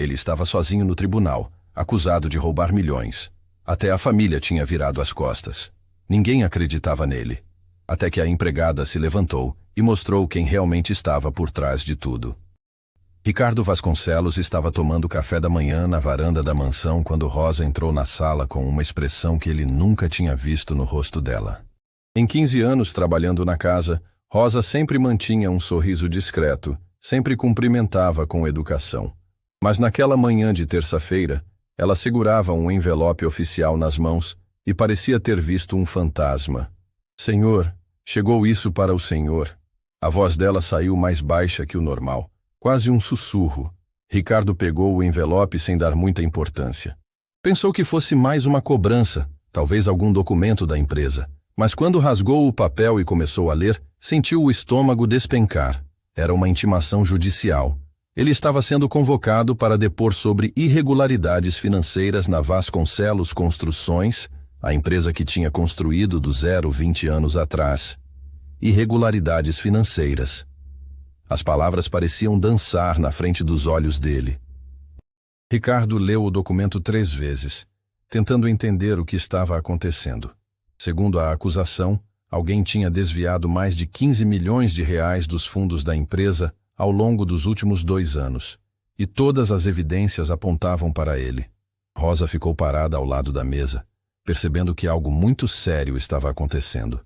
Ele estava sozinho no tribunal, acusado de roubar milhões. Até a família tinha virado as costas. Ninguém acreditava nele. Até que a empregada se levantou e mostrou quem realmente estava por trás de tudo. Ricardo Vasconcelos estava tomando café da manhã na varanda da mansão quando Rosa entrou na sala com uma expressão que ele nunca tinha visto no rosto dela. Em 15 anos trabalhando na casa, Rosa sempre mantinha um sorriso discreto, sempre cumprimentava com educação. Mas naquela manhã de terça-feira, ela segurava um envelope oficial nas mãos e parecia ter visto um fantasma. Senhor, chegou isso para o senhor. A voz dela saiu mais baixa que o normal. Quase um sussurro. Ricardo pegou o envelope sem dar muita importância. Pensou que fosse mais uma cobrança, talvez algum documento da empresa. Mas quando rasgou o papel e começou a ler, sentiu o estômago despencar. Era uma intimação judicial. Ele estava sendo convocado para depor sobre irregularidades financeiras na Vasconcelos Construções, a empresa que tinha construído do zero 20 anos atrás. Irregularidades financeiras. As palavras pareciam dançar na frente dos olhos dele. Ricardo leu o documento 3 vezes, tentando entender o que estava acontecendo. Segundo a acusação, alguém tinha desviado mais de 15 milhões de reais dos fundos da empresa ao longo dos últimos 2 anos, e todas as evidências apontavam para ele. Rosa ficou parada ao lado da mesa, percebendo que algo muito sério estava acontecendo.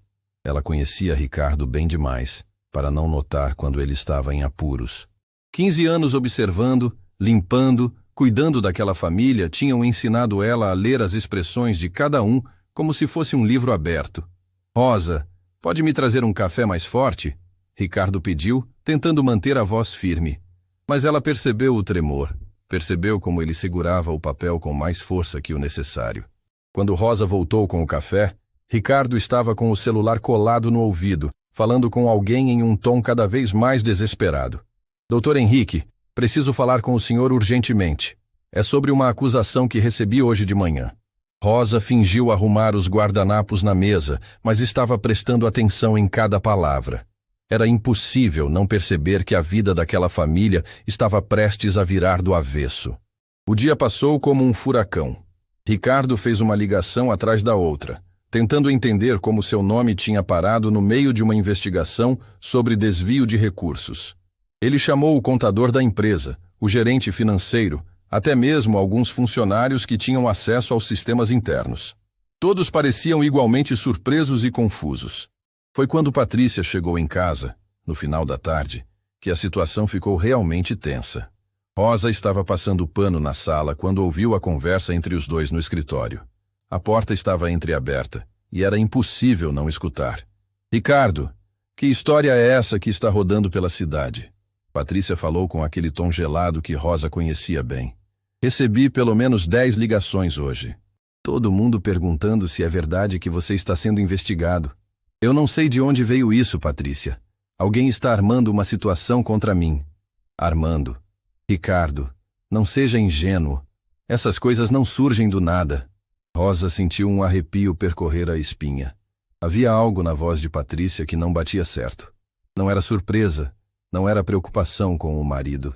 Ela conhecia Ricardo bem demais para não notar quando ele estava em apuros. 15 anos observando, limpando, cuidando daquela família tinham ensinado ela a ler as expressões de cada um como se fosse um livro aberto. Rosa, pode me trazer um café mais forte? Ricardo pediu, tentando manter a voz firme. Mas ela percebeu o tremor, percebeu como ele segurava o papel com mais força que o necessário. Quando Rosa voltou com o café, Ricardo estava com o celular colado no ouvido, falando com alguém em um tom cada vez mais desesperado. Doutor Henrique, preciso falar com o senhor urgentemente. É sobre uma acusação que recebi hoje de manhã. Rosa fingiu arrumar os guardanapos na mesa, mas estava prestando atenção em cada palavra. Era impossível não perceber que a vida daquela família estava prestes a virar do avesso. O dia passou como um furacão. Ricardo fez uma ligação atrás da outra, tentando entender como seu nome tinha parado no meio de uma investigação sobre desvio de recursos. Ele chamou o contador da empresa, o gerente financeiro, até mesmo alguns funcionários que tinham acesso aos sistemas internos. Todos pareciam igualmente surpresos e confusos. Foi quando Patrícia chegou em casa, no final da tarde, que a situação ficou realmente tensa. Rosa estava passando pano na sala quando ouviu a conversa entre os dois no escritório. A porta estava entreaberta e era impossível não escutar. Ricardo, que história é essa que está rodando pela cidade? Patrícia falou com aquele tom gelado que Rosa conhecia bem. Recebi pelo menos 10 ligações hoje. Todo mundo perguntando se é verdade que você está sendo investigado. Eu não sei de onde veio isso, Patrícia. Alguém está armando uma situação contra mim. Armando. Ricardo, não seja ingênuo. Essas coisas não surgem do nada. Rosa sentiu um arrepio percorrer a espinha. Havia algo na voz de Patrícia que não batia certo. Não era surpresa, não era preocupação com o marido.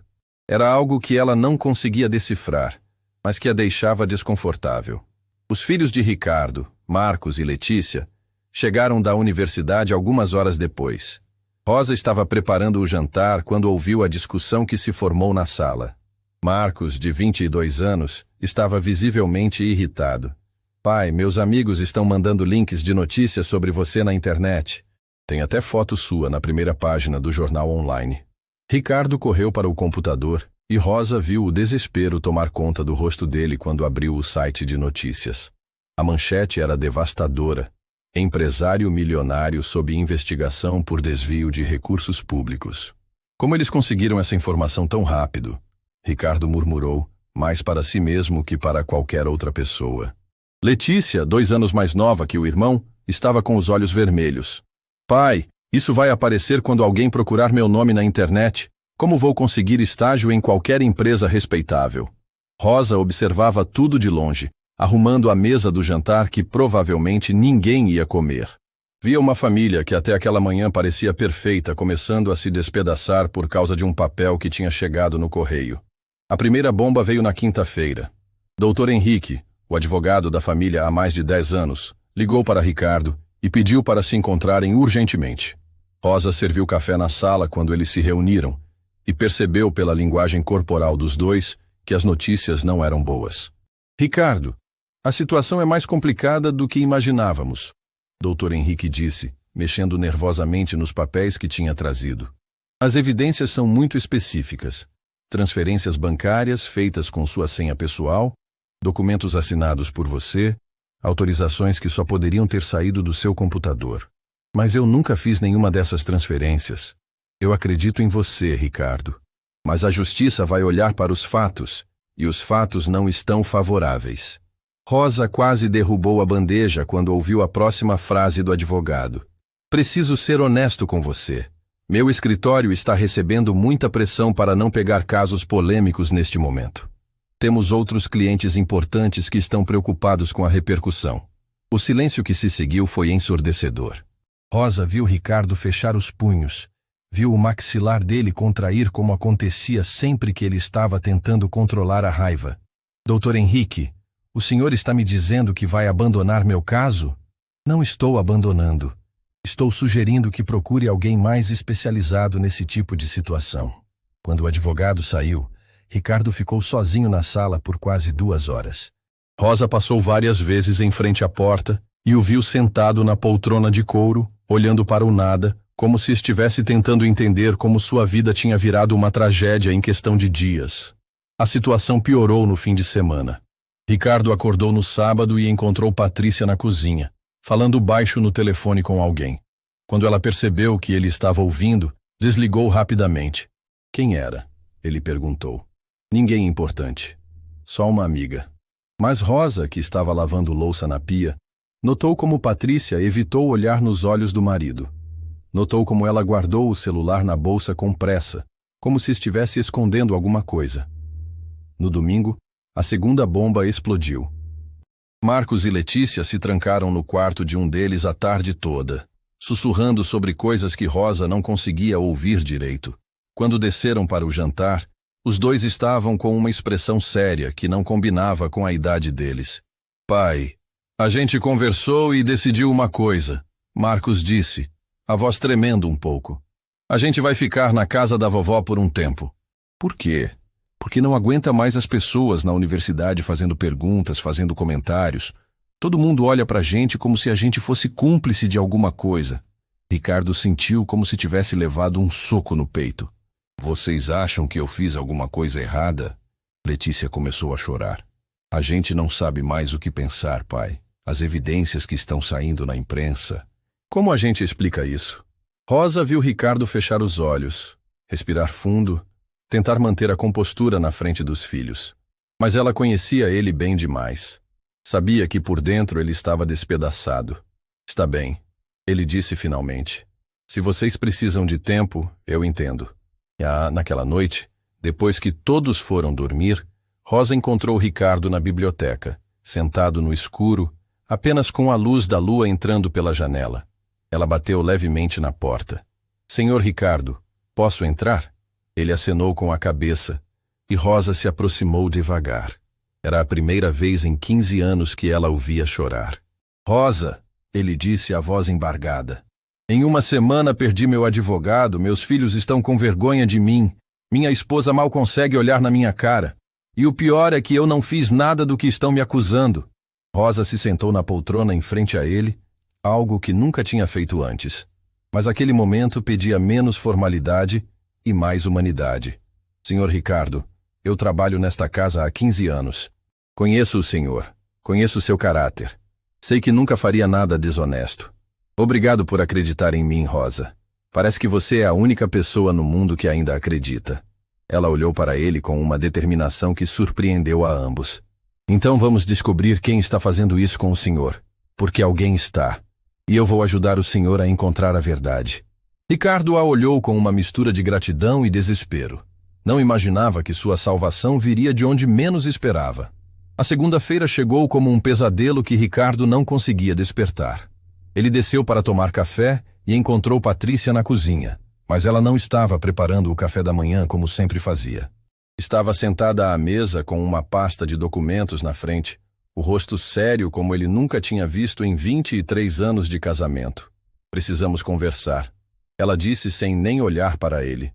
Era algo que ela não conseguia decifrar, mas que a deixava desconfortável. Os filhos de Ricardo, Marcos e Letícia, chegaram da universidade algumas horas depois. Rosa estava preparando o jantar quando ouviu a discussão que se formou na sala. Marcos, de 22 anos, estava visivelmente irritado. Pai, meus amigos estão mandando links de notícias sobre você na internet. Tem até foto sua na primeira página do jornal online. Ricardo correu para o computador e Rosa viu o desespero tomar conta do rosto dele quando abriu o site de notícias. A manchete era devastadora. Empresário milionário sob investigação por desvio de recursos públicos. Como eles conseguiram essa informação tão rápido? Ricardo murmurou, mais para si mesmo que para qualquer outra pessoa. Letícia, 2 anos mais nova que o irmão, estava com os olhos vermelhos. Pai, isso vai aparecer quando alguém procurar meu nome na internet. Como vou conseguir estágio em qualquer empresa respeitável? Rosa observava tudo de longe, arrumando a mesa do jantar que provavelmente ninguém ia comer. Via uma família que até aquela manhã parecia perfeita começando a se despedaçar por causa de um papel que tinha chegado no correio. A primeira bomba veio na quinta-feira. Dr. Henrique, o advogado da família há mais de 10 anos, ligou para Ricardo e pediu para se encontrarem urgentemente. Rosa serviu café na sala quando eles se reuniram e percebeu pela linguagem corporal dos dois que as notícias não eram boas. Ricardo, a situação é mais complicada do que imaginávamos, Dr. Henrique disse, mexendo nervosamente nos papéis que tinha trazido. As evidências são muito específicas. Transferências bancárias feitas com sua senha pessoal, documentos assinados por você, autorizações que só poderiam ter saído do seu computador. Mas eu nunca fiz nenhuma dessas transferências. Eu acredito em você, Ricardo. Mas a justiça vai olhar para os fatos, e os fatos não estão favoráveis. Rosa quase derrubou a bandeja quando ouviu a próxima frase do advogado. Preciso ser honesto com você. Meu escritório está recebendo muita pressão para não pegar casos polêmicos neste momento. Temos outros clientes importantes que estão preocupados com a repercussão. O silêncio que se seguiu foi ensurdecedor. Rosa viu Ricardo fechar os punhos. Viu o maxilar dele contrair como acontecia sempre que ele estava tentando controlar a raiva. Dr. Henrique, o senhor está me dizendo que vai abandonar meu caso? Não estou abandonando. Estou sugerindo que procure alguém mais especializado nesse tipo de situação. Quando o advogado saiu, Ricardo ficou sozinho na sala por quase 2 horas. Rosa passou várias vezes em frente à porta e o viu sentado na poltrona de couro, olhando para o nada, como se estivesse tentando entender como sua vida tinha virado uma tragédia em questão de dias. A situação piorou no fim de semana. Ricardo acordou no sábado e encontrou Patrícia na cozinha, falando baixo no telefone com alguém. Quando ela percebeu que ele estava ouvindo, desligou rapidamente. Quem era? Ele perguntou. Ninguém importante. Só uma amiga. Mas Rosa, que estava lavando louça na pia, notou como Patrícia evitou olhar nos olhos do marido. Notou como ela guardou o celular na bolsa com pressa, como se estivesse escondendo alguma coisa. No domingo, a segunda bomba explodiu. Marcos e Letícia se trancaram no quarto de um deles a tarde toda, sussurrando sobre coisas que Rosa não conseguia ouvir direito. Quando desceram para o jantar, os dois estavam com uma expressão séria que não combinava com a idade deles. Pai, a gente conversou e decidiu uma coisa, Marcos disse, a voz tremendo um pouco. A gente vai ficar na casa da vovó por um tempo. Por quê? Porque não aguenta mais as pessoas na universidade fazendo perguntas, fazendo comentários. Todo mundo olha pra gente como se a gente fosse cúmplice de alguma coisa. Ricardo sentiu como se tivesse levado um soco no peito. Vocês acham que eu fiz alguma coisa errada? Letícia começou a chorar. A gente não sabe mais o que pensar, pai. As evidências que estão saindo na imprensa. Como a gente explica isso? Rosa viu Ricardo fechar os olhos, respirar fundo, tentar manter a compostura na frente dos filhos. Mas ela conhecia ele bem demais. Sabia que por dentro ele estava despedaçado. Está bem, ele disse finalmente. Se vocês precisam de tempo, eu entendo. Naquela noite, depois que todos foram dormir, Rosa encontrou Ricardo na biblioteca, sentado no escuro, apenas com a luz da lua entrando pela janela. Ela bateu levemente na porta. Senhor Ricardo, posso entrar? Ele acenou com a cabeça, e Rosa se aproximou devagar. Era a primeira vez em 15 anos que ela o via chorar. Rosa, ele disse, a voz embargada. Em uma semana perdi meu advogado, meus filhos estão com vergonha de mim, minha esposa mal consegue olhar na minha cara. E o pior é que eu não fiz nada do que estão me acusando. Rosa se sentou na poltrona em frente a ele, algo que nunca tinha feito antes. Mas aquele momento pedia menos formalidade e mais humanidade. Senhor Ricardo, eu trabalho nesta casa há 15 anos. Conheço o senhor, conheço seu caráter. Sei que nunca faria nada desonesto. Obrigado por acreditar em mim, Rosa. Parece que você é a única pessoa no mundo que ainda acredita. Ela olhou para ele com uma determinação que surpreendeu a ambos. Então vamos descobrir quem está fazendo isso com o senhor. Porque alguém está. E eu vou ajudar o senhor a encontrar a verdade. Ricardo a olhou com uma mistura de gratidão e desespero. Não imaginava que sua salvação viria de onde menos esperava. A segunda-feira chegou como um pesadelo que Ricardo não conseguia despertar. Ele desceu para tomar café e encontrou Patrícia na cozinha, mas ela não estava preparando o café da manhã como sempre fazia. Estava sentada à mesa com uma pasta de documentos na frente, o rosto sério como ele nunca tinha visto em 23 anos de casamento. Precisamos conversar. Ela disse sem nem olhar para ele.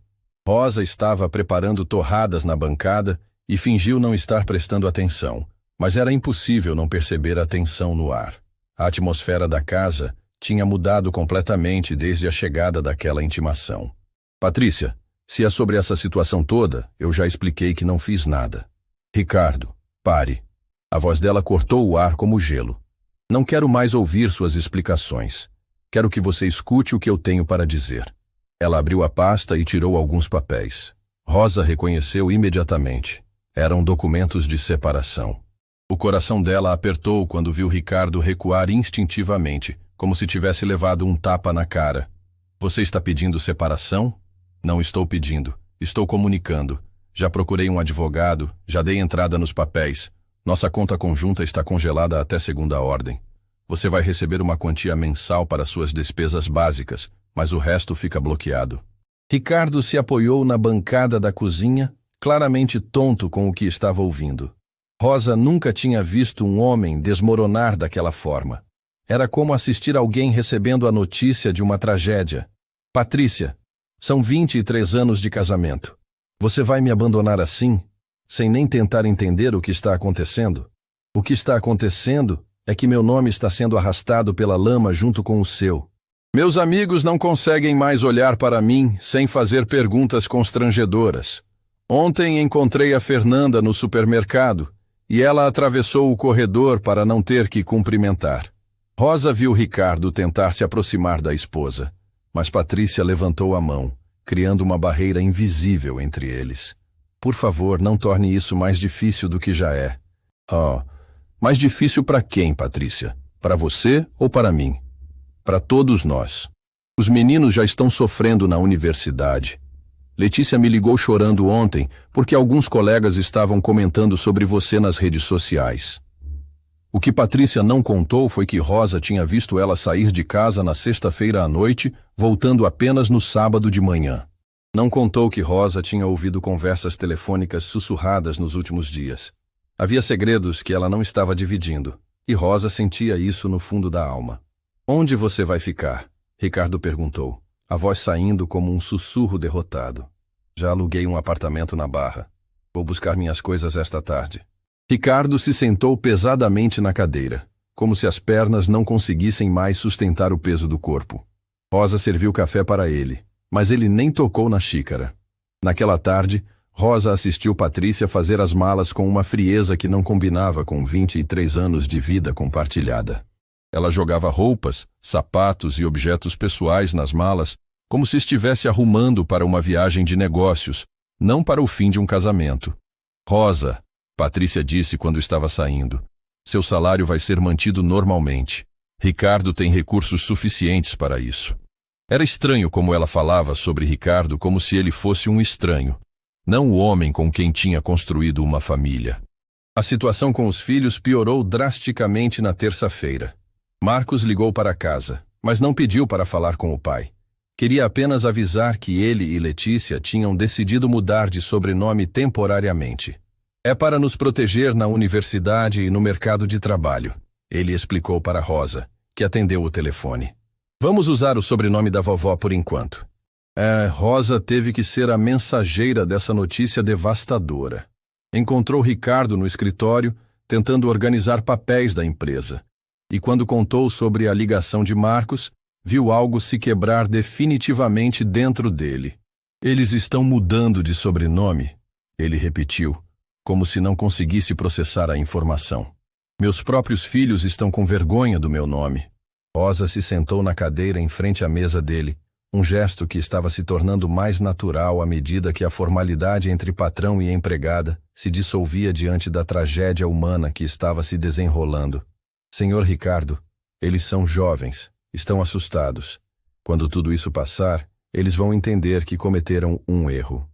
Rosa estava preparando torradas na bancada e fingiu não estar prestando atenção, mas era impossível não perceber a tensão no ar. A atmosfera da casa tinha mudado completamente desde a chegada daquela intimação. Patrícia, se é sobre essa situação toda, eu já expliquei que não fiz nada. Ricardo, pare. A voz dela cortou o ar como gelo. Não quero mais ouvir suas explicações. Quero que você escute o que eu tenho para dizer. Ela abriu a pasta e tirou alguns papéis. Rosa reconheceu imediatamente. Eram documentos de separação. O coração dela apertou quando viu Ricardo recuar instintivamente, como se tivesse levado um tapa na cara. Você está pedindo separação? Não estou pedindo. Estou comunicando. Já procurei um advogado, já dei entrada nos papéis. Nossa conta conjunta está congelada até segunda ordem. Você vai receber uma quantia mensal para suas despesas básicas, mas o resto fica bloqueado. Ricardo se apoiou na bancada da cozinha, claramente tonto com o que estava ouvindo. Rosa nunca tinha visto um homem desmoronar daquela forma. Era como assistir alguém recebendo a notícia de uma tragédia. Patrícia, são 23 anos de casamento. Você vai me abandonar assim, sem nem tentar entender o que está acontecendo? O que está acontecendo é que meu nome está sendo arrastado pela lama junto com o seu. Meus amigos não conseguem mais olhar para mim sem fazer perguntas constrangedoras. Ontem encontrei a Fernanda no supermercado e ela atravessou o corredor para não ter que cumprimentar. Rosa viu Ricardo tentar se aproximar da esposa, mas Patrícia levantou a mão, criando uma barreira invisível entre eles. Por favor, não torne isso mais difícil do que já é. Mais difícil para quem, Patrícia? Para você ou para mim? Para todos nós. Os meninos já estão sofrendo na universidade. Letícia me ligou chorando ontem porque alguns colegas estavam comentando sobre você nas redes sociais. O que Patrícia não contou foi que Rosa tinha visto ela sair de casa na sexta-feira à noite, voltando apenas no sábado de manhã. Não contou que Rosa tinha ouvido conversas telefônicas sussurradas nos últimos dias. Havia segredos que ela não estava dividindo, e Rosa sentia isso no fundo da alma. Onde você vai ficar? Ricardo perguntou, a voz saindo como um sussurro derrotado. Já aluguei um apartamento na Barra. Vou buscar minhas coisas esta tarde. Ricardo se sentou pesadamente na cadeira, como se as pernas não conseguissem mais sustentar o peso do corpo. Rosa serviu café para ele, mas ele nem tocou na xícara. Naquela tarde, Rosa assistiu Patrícia fazer as malas com uma frieza que não combinava com 23 anos de vida compartilhada. Ela jogava roupas, sapatos e objetos pessoais nas malas, como se estivesse arrumando para uma viagem de negócios, não para o fim de um casamento. Rosa, Patrícia disse quando estava saindo, seu salário vai ser mantido normalmente. Ricardo tem recursos suficientes para isso. Era estranho como ela falava sobre Ricardo como se ele fosse um estranho, não o homem com quem tinha construído uma família. A situação com os filhos piorou drasticamente na terça-feira. Marcos ligou para casa, mas não pediu para falar com o pai. Queria apenas avisar que ele e Letícia tinham decidido mudar de sobrenome temporariamente. É para nos proteger na universidade e no mercado de trabalho, ele explicou para Rosa, que atendeu o telefone. Vamos usar o sobrenome da vovó por enquanto. Rosa teve que ser a mensageira dessa notícia devastadora. Encontrou Ricardo no escritório, tentando organizar papéis da empresa. E quando contou sobre a ligação de Marcos, viu algo se quebrar definitivamente dentro dele. Eles estão mudando de sobrenome, ele repetiu, como se não conseguisse processar a informação. Meus próprios filhos estão com vergonha do meu nome. Rosa se sentou na cadeira em frente à mesa dele, um gesto que estava se tornando mais natural à medida que a formalidade entre patrão e empregada se dissolvia diante da tragédia humana que estava se desenrolando. Senhor Ricardo, eles são jovens, estão assustados. Quando tudo isso passar, eles vão entender que cometeram um erro.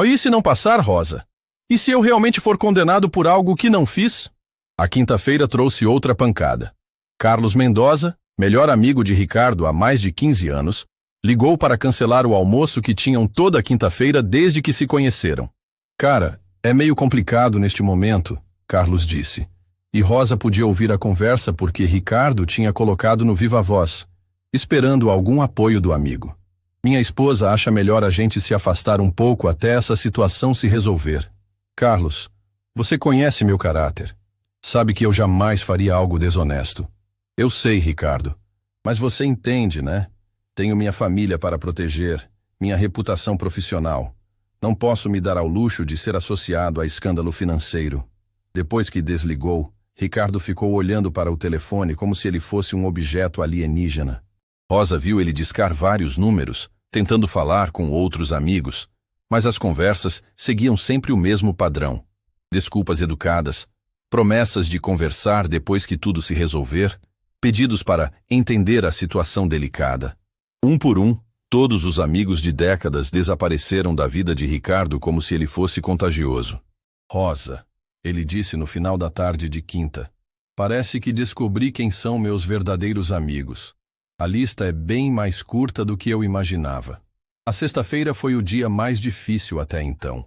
E se não passar, Rosa? E se eu realmente for condenado por algo que não fiz? A quinta-feira trouxe outra pancada. Carlos Mendoza, melhor amigo de Ricardo há mais de 15 anos, ligou para cancelar o almoço que tinham toda quinta-feira desde que se conheceram. Cara, É meio complicado neste momento, Carlos disse. E Rosa podia ouvir a conversa porque Ricardo tinha colocado no viva voz, esperando algum apoio do amigo. Minha esposa acha melhor a gente se afastar um pouco até essa situação se resolver. Carlos, você conhece meu caráter. Sabe que eu jamais faria algo desonesto. Eu sei, Ricardo. Mas você entende, né? Tenho minha família para proteger, minha reputação profissional. Não posso me dar ao luxo de ser associado a escândalo financeiro. Depois que desligou, Ricardo ficou olhando para o telefone como se ele fosse um objeto alienígena. Rosa viu ele discar vários números, tentando falar com outros amigos, mas as conversas seguiam sempre o mesmo padrão. Desculpas educadas, promessas de conversar depois que tudo se resolver, pedidos para entender a situação delicada. Um por um, todos os amigos de décadas desapareceram da vida de Ricardo como se ele fosse contagioso. Rosa, ele disse no final da tarde de quinta, parece que descobri quem são meus verdadeiros amigos. A lista é bem mais curta do que eu imaginava. A sexta-feira foi o dia mais difícil até então.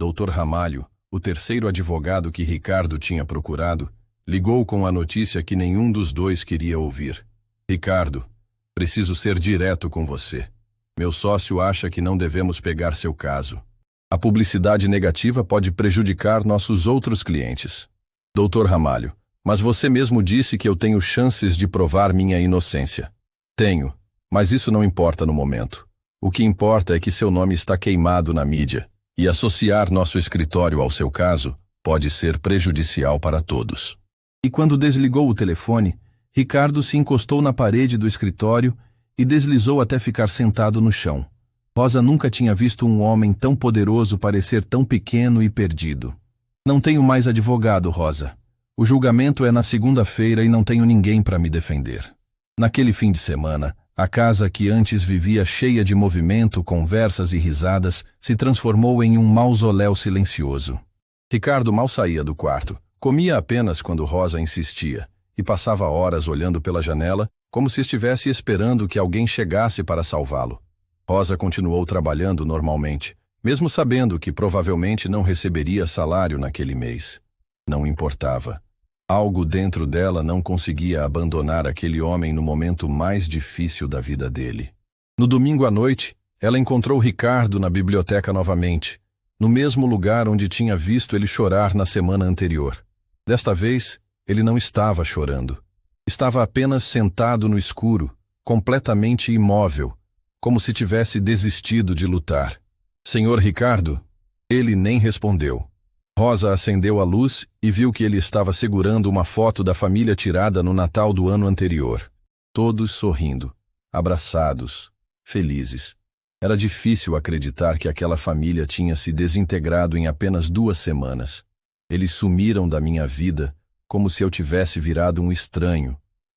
Dr. Ramalho, o terceiro advogado que Ricardo tinha procurado, ligou com a notícia que nenhum dos dois queria ouvir. Ricardo, preciso ser direto com você. Meu sócio acha que não devemos pegar seu caso. A publicidade negativa pode prejudicar nossos outros clientes. Dr. Ramalho, mas você mesmo disse que eu tenho chances de provar minha inocência. Tenho, mas isso não importa no momento. O que importa é que seu nome está queimado na mídia, e associar nosso escritório ao seu caso pode ser prejudicial para todos. E quando desligou o telefone, Ricardo se encostou na parede do escritório e deslizou até ficar sentado no chão. Rosa nunca tinha visto um homem tão poderoso parecer tão pequeno e perdido. Não tenho mais advogado, Rosa. O julgamento é na segunda-feira e não tenho ninguém para me defender. Naquele fim de semana, a casa que antes vivia cheia de movimento, conversas e risadas, se transformou em um mausoléu silencioso. Ricardo mal saía do quarto, comia apenas quando Rosa insistia, e passava horas olhando pela janela, como se estivesse esperando que alguém chegasse para salvá-lo. Rosa continuou trabalhando normalmente, mesmo sabendo que provavelmente não receberia salário naquele mês. Não importava. Algo dentro dela não conseguia abandonar aquele homem no momento mais difícil da vida dele. No domingo à noite, ela encontrou Ricardo na biblioteca novamente, no mesmo lugar onde tinha visto ele chorar na semana anterior. Desta vez, ele não estava chorando. Estava apenas sentado no escuro, completamente imóvel, como se tivesse desistido de lutar. Senhor Ricardo? Ele nem respondeu. Rosa acendeu a luz e viu que ele estava segurando uma foto da família tirada no Natal do ano anterior. Todos sorrindo, abraçados, felizes. Era difícil acreditar que aquela família tinha se desintegrado em apenas 2 semanas. Eles sumiram da minha vida como se eu tivesse virado um estranho,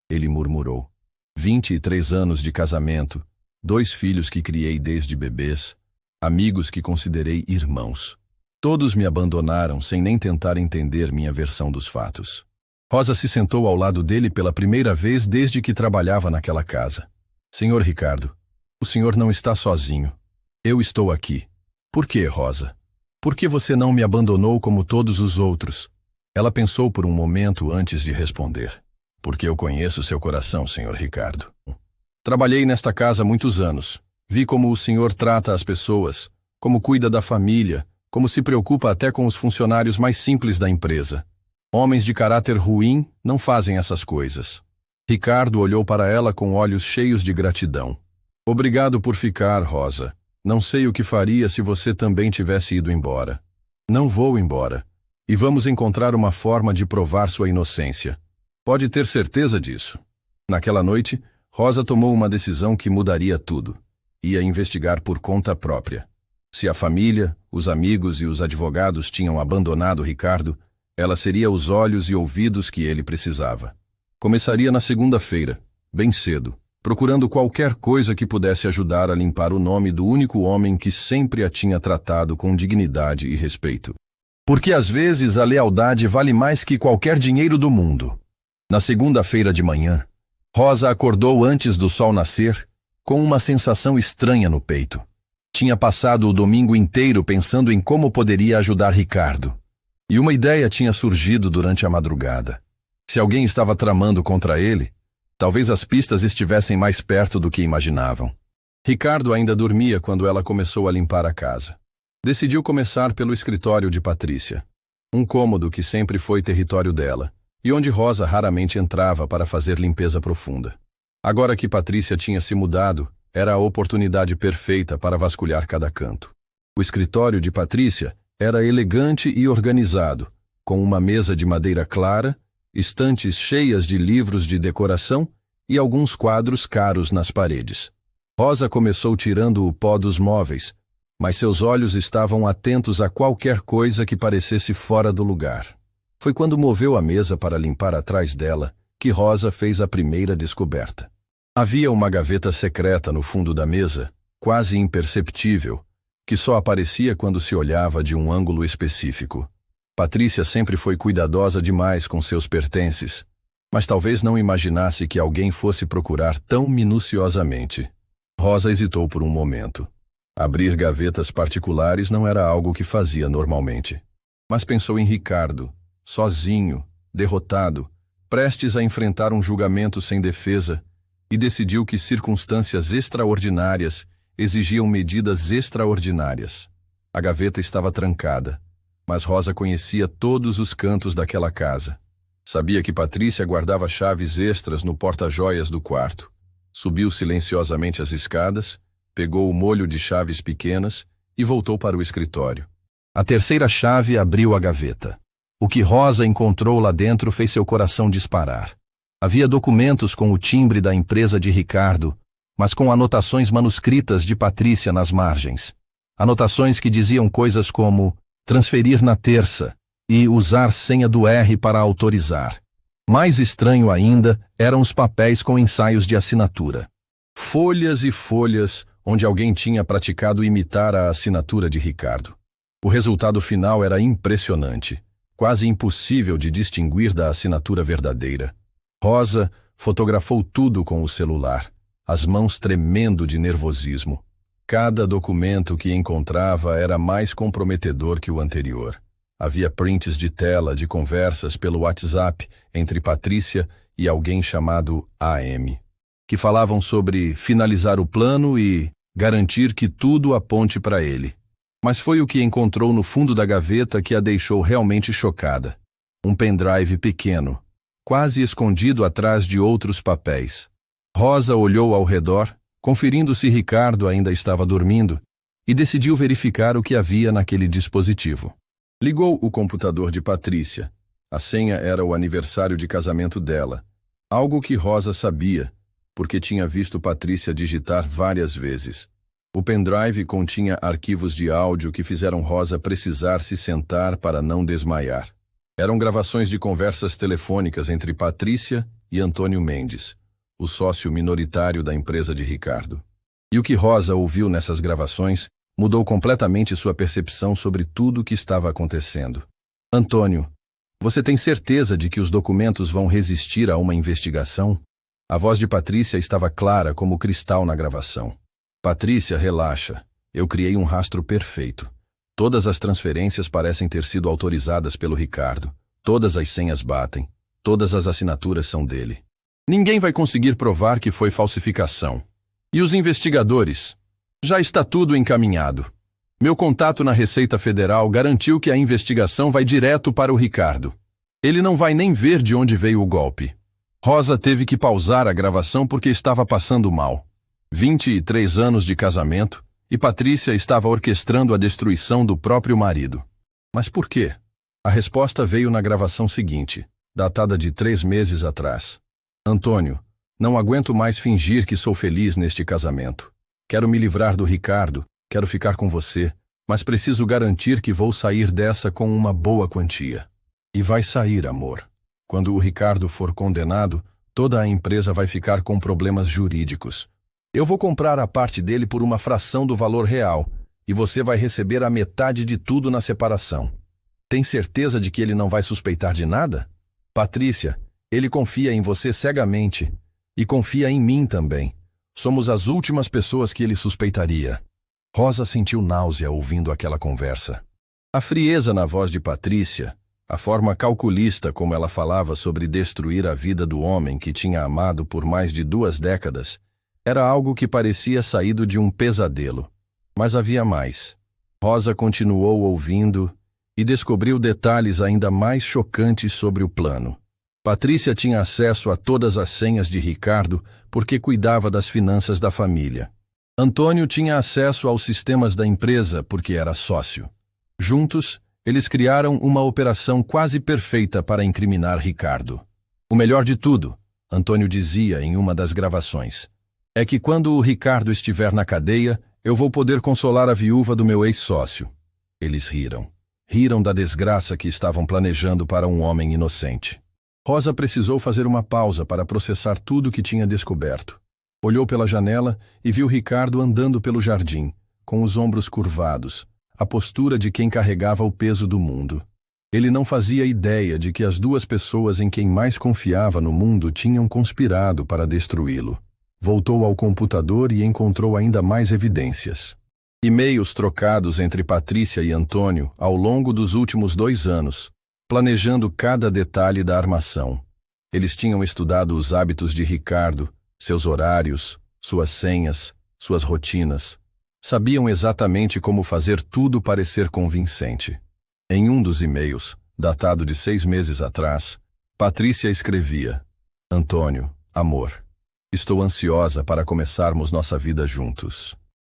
ele murmurou. 23 anos de casamento, 2 filhos que criei desde bebês, amigos que considerei irmãos. Todos me abandonaram sem nem tentar entender minha versão dos fatos. Rosa se sentou ao lado dele pela primeira vez desde que trabalhava naquela casa. Senhor Ricardo, o senhor não está sozinho. Eu estou aqui. Por que, Rosa? Por que você não me abandonou como todos os outros? Ela pensou por um momento antes de responder. Porque eu conheço seu coração, senhor Ricardo. Trabalhei nesta casa há muitos anos. Vi como o senhor trata as pessoas, como cuida da família, como se preocupa até com os funcionários mais simples da empresa. Homens de caráter ruim não fazem essas coisas. Ricardo olhou para ela com olhos cheios de gratidão. Obrigado por ficar, Rosa. Não sei o que faria se você também tivesse ido embora. Não vou embora. E vamos encontrar uma forma de provar sua inocência. Pode ter certeza disso. Naquela noite, Rosa tomou uma decisão que mudaria tudo. Ia investigar por conta própria. Se a família, os amigos e os advogados tinham abandonado Ricardo, ela seria os olhos e ouvidos que ele precisava. Começaria na segunda-feira, bem cedo, procurando qualquer coisa que pudesse ajudar a limpar o nome do único homem que sempre a tinha tratado com dignidade e respeito. Porque às vezes a lealdade vale mais que qualquer dinheiro do mundo. Na segunda-feira de manhã, Rosa acordou antes do sol nascer, com uma sensação estranha no peito. Tinha passado o domingo inteiro pensando em como poderia ajudar Ricardo. E uma ideia tinha surgido durante a madrugada. Se alguém estava tramando contra ele, talvez as pistas estivessem mais perto do que imaginavam. Ricardo ainda dormia quando ela começou a limpar a casa. Decidiu começar pelo escritório de Patrícia, um cômodo que sempre foi território dela, e onde Rosa raramente entrava para fazer limpeza profunda. Agora que Patrícia tinha se mudado, era a oportunidade perfeita para vasculhar cada canto. O escritório de Patrícia era elegante e organizado, com uma mesa de madeira clara, estantes cheias de livros de decoração e alguns quadros caros nas paredes. Rosa começou tirando o pó dos móveis, mas seus olhos estavam atentos a qualquer coisa que parecesse fora do lugar. Foi quando moveu a mesa para limpar atrás dela que Rosa fez a primeira descoberta. Havia uma gaveta secreta no fundo da mesa, quase imperceptível, que só aparecia quando se olhava de um ângulo específico. Patrícia sempre foi cuidadosa demais com seus pertences, mas talvez não imaginasse que alguém fosse procurar tão minuciosamente. Rosa hesitou por um momento. Abrir gavetas particulares não era algo que fazia normalmente. Mas pensou em Ricardo, sozinho, derrotado, prestes a enfrentar um julgamento sem defesa, e decidiu que circunstâncias extraordinárias exigiam medidas extraordinárias. A gaveta estava trancada, mas Rosa conhecia todos os cantos daquela casa. Sabia que Patrícia guardava chaves extras no porta-joias do quarto. Subiu silenciosamente as escadas, pegou o molho de chaves pequenas e voltou para o escritório. A terceira chave abriu a gaveta. O que Rosa encontrou lá dentro fez seu coração disparar. Havia documentos com o timbre da empresa de Ricardo, mas com anotações manuscritas de Patrícia nas margens. Anotações que diziam coisas como transferir na terça e usar senha do R para autorizar. Mais estranho ainda eram os papéis com ensaios de assinatura. Folhas e folhas onde alguém tinha praticado imitar a assinatura de Ricardo. O resultado final era impressionante, quase impossível de distinguir da assinatura verdadeira. Rosa fotografou tudo com o celular, as mãos tremendo de nervosismo. Cada documento que encontrava era mais comprometedor que o anterior. Havia prints de tela de conversas pelo WhatsApp entre Patrícia e alguém chamado AM, que falavam sobre finalizar o plano e garantir que tudo aponte para ele. Mas foi o que encontrou no fundo da gaveta que a deixou realmente chocada. Um pendrive pequeno, quase escondido atrás de outros papéis. Rosa olhou ao redor, conferindo se Ricardo ainda estava dormindo, e decidiu verificar o que havia naquele dispositivo. Ligou o computador de Patrícia. A senha era o aniversário de casamento dela, algo que Rosa sabia, porque tinha visto Patrícia digitar várias vezes. O pendrive continha arquivos de áudio que fizeram Rosa precisar se sentar para não desmaiar. Eram gravações de conversas telefônicas entre Patrícia e Antônio Mendes, o sócio minoritário da empresa de Ricardo. E o que Rosa ouviu nessas gravações mudou completamente sua percepção sobre tudo o que estava acontecendo. Antônio, você tem certeza de que os documentos vão resistir a uma investigação? A voz de Patrícia estava clara como cristal na gravação. Patrícia, relaxa. Eu criei um rastro perfeito. Todas as transferências parecem ter sido autorizadas pelo Ricardo. Todas as senhas batem. Todas as assinaturas são dele. Ninguém vai conseguir provar que foi falsificação. E os investigadores? Já está tudo encaminhado. Meu contato na Receita Federal garantiu que a investigação vai direto para o Ricardo. Ele não vai nem ver de onde veio o golpe. Rosa teve que pausar a gravação porque estava passando mal. 23 anos de casamento, e Patrícia estava orquestrando a destruição do próprio marido. Mas por quê? A resposta veio na gravação seguinte, datada de 3 meses atrás. Antônio, não aguento mais fingir que sou feliz neste casamento. Quero me livrar do Ricardo, quero ficar com você, mas preciso garantir que vou sair dessa com uma boa quantia. E vai sair, amor. Quando o Ricardo for condenado, toda a empresa vai ficar com problemas jurídicos. Eu vou comprar a parte dele por uma fração do valor real, e você vai receber a metade de tudo na separação. Tem certeza de que ele não vai suspeitar de nada? Patrícia, ele confia em você cegamente, e confia em mim também. Somos as últimas pessoas que ele suspeitaria. Rosa sentiu náusea ouvindo aquela conversa. A frieza na voz de Patrícia, a forma calculista como ela falava sobre destruir a vida do homem que tinha amado por mais de 2 décadas, era algo que parecia saído de um pesadelo. Mas havia mais. Rosa continuou ouvindo e descobriu detalhes ainda mais chocantes sobre o plano. Patrícia tinha acesso a todas as senhas de Ricardo porque cuidava das finanças da família. Antônio tinha acesso aos sistemas da empresa porque era sócio. Juntos, eles criaram uma operação quase perfeita para incriminar Ricardo. O melhor de tudo, Antônio dizia em uma das gravações, é que quando o Ricardo estiver na cadeia, eu vou poder consolar a viúva do meu ex-sócio. Eles riram. Riram da desgraça que estavam planejando para um homem inocente. Rosa precisou fazer uma pausa para processar tudo o que tinha descoberto. Olhou pela janela e viu Ricardo andando pelo jardim, com os ombros curvados, a postura de quem carregava o peso do mundo. Ele não fazia ideia de que as 2 pessoas em quem mais confiava no mundo tinham conspirado para destruí-lo. Voltou ao computador e encontrou ainda mais evidências. E-mails trocados entre Patrícia e Antônio ao longo dos últimos 2 anos, planejando cada detalhe da armação. Eles tinham estudado os hábitos de Ricardo, seus horários, suas senhas, suas rotinas. Sabiam exatamente como fazer tudo parecer convincente. Em um dos e-mails, datado de 6 meses atrás, Patrícia escrevia: Antônio, amor, estou ansiosa para começarmos nossa vida juntos.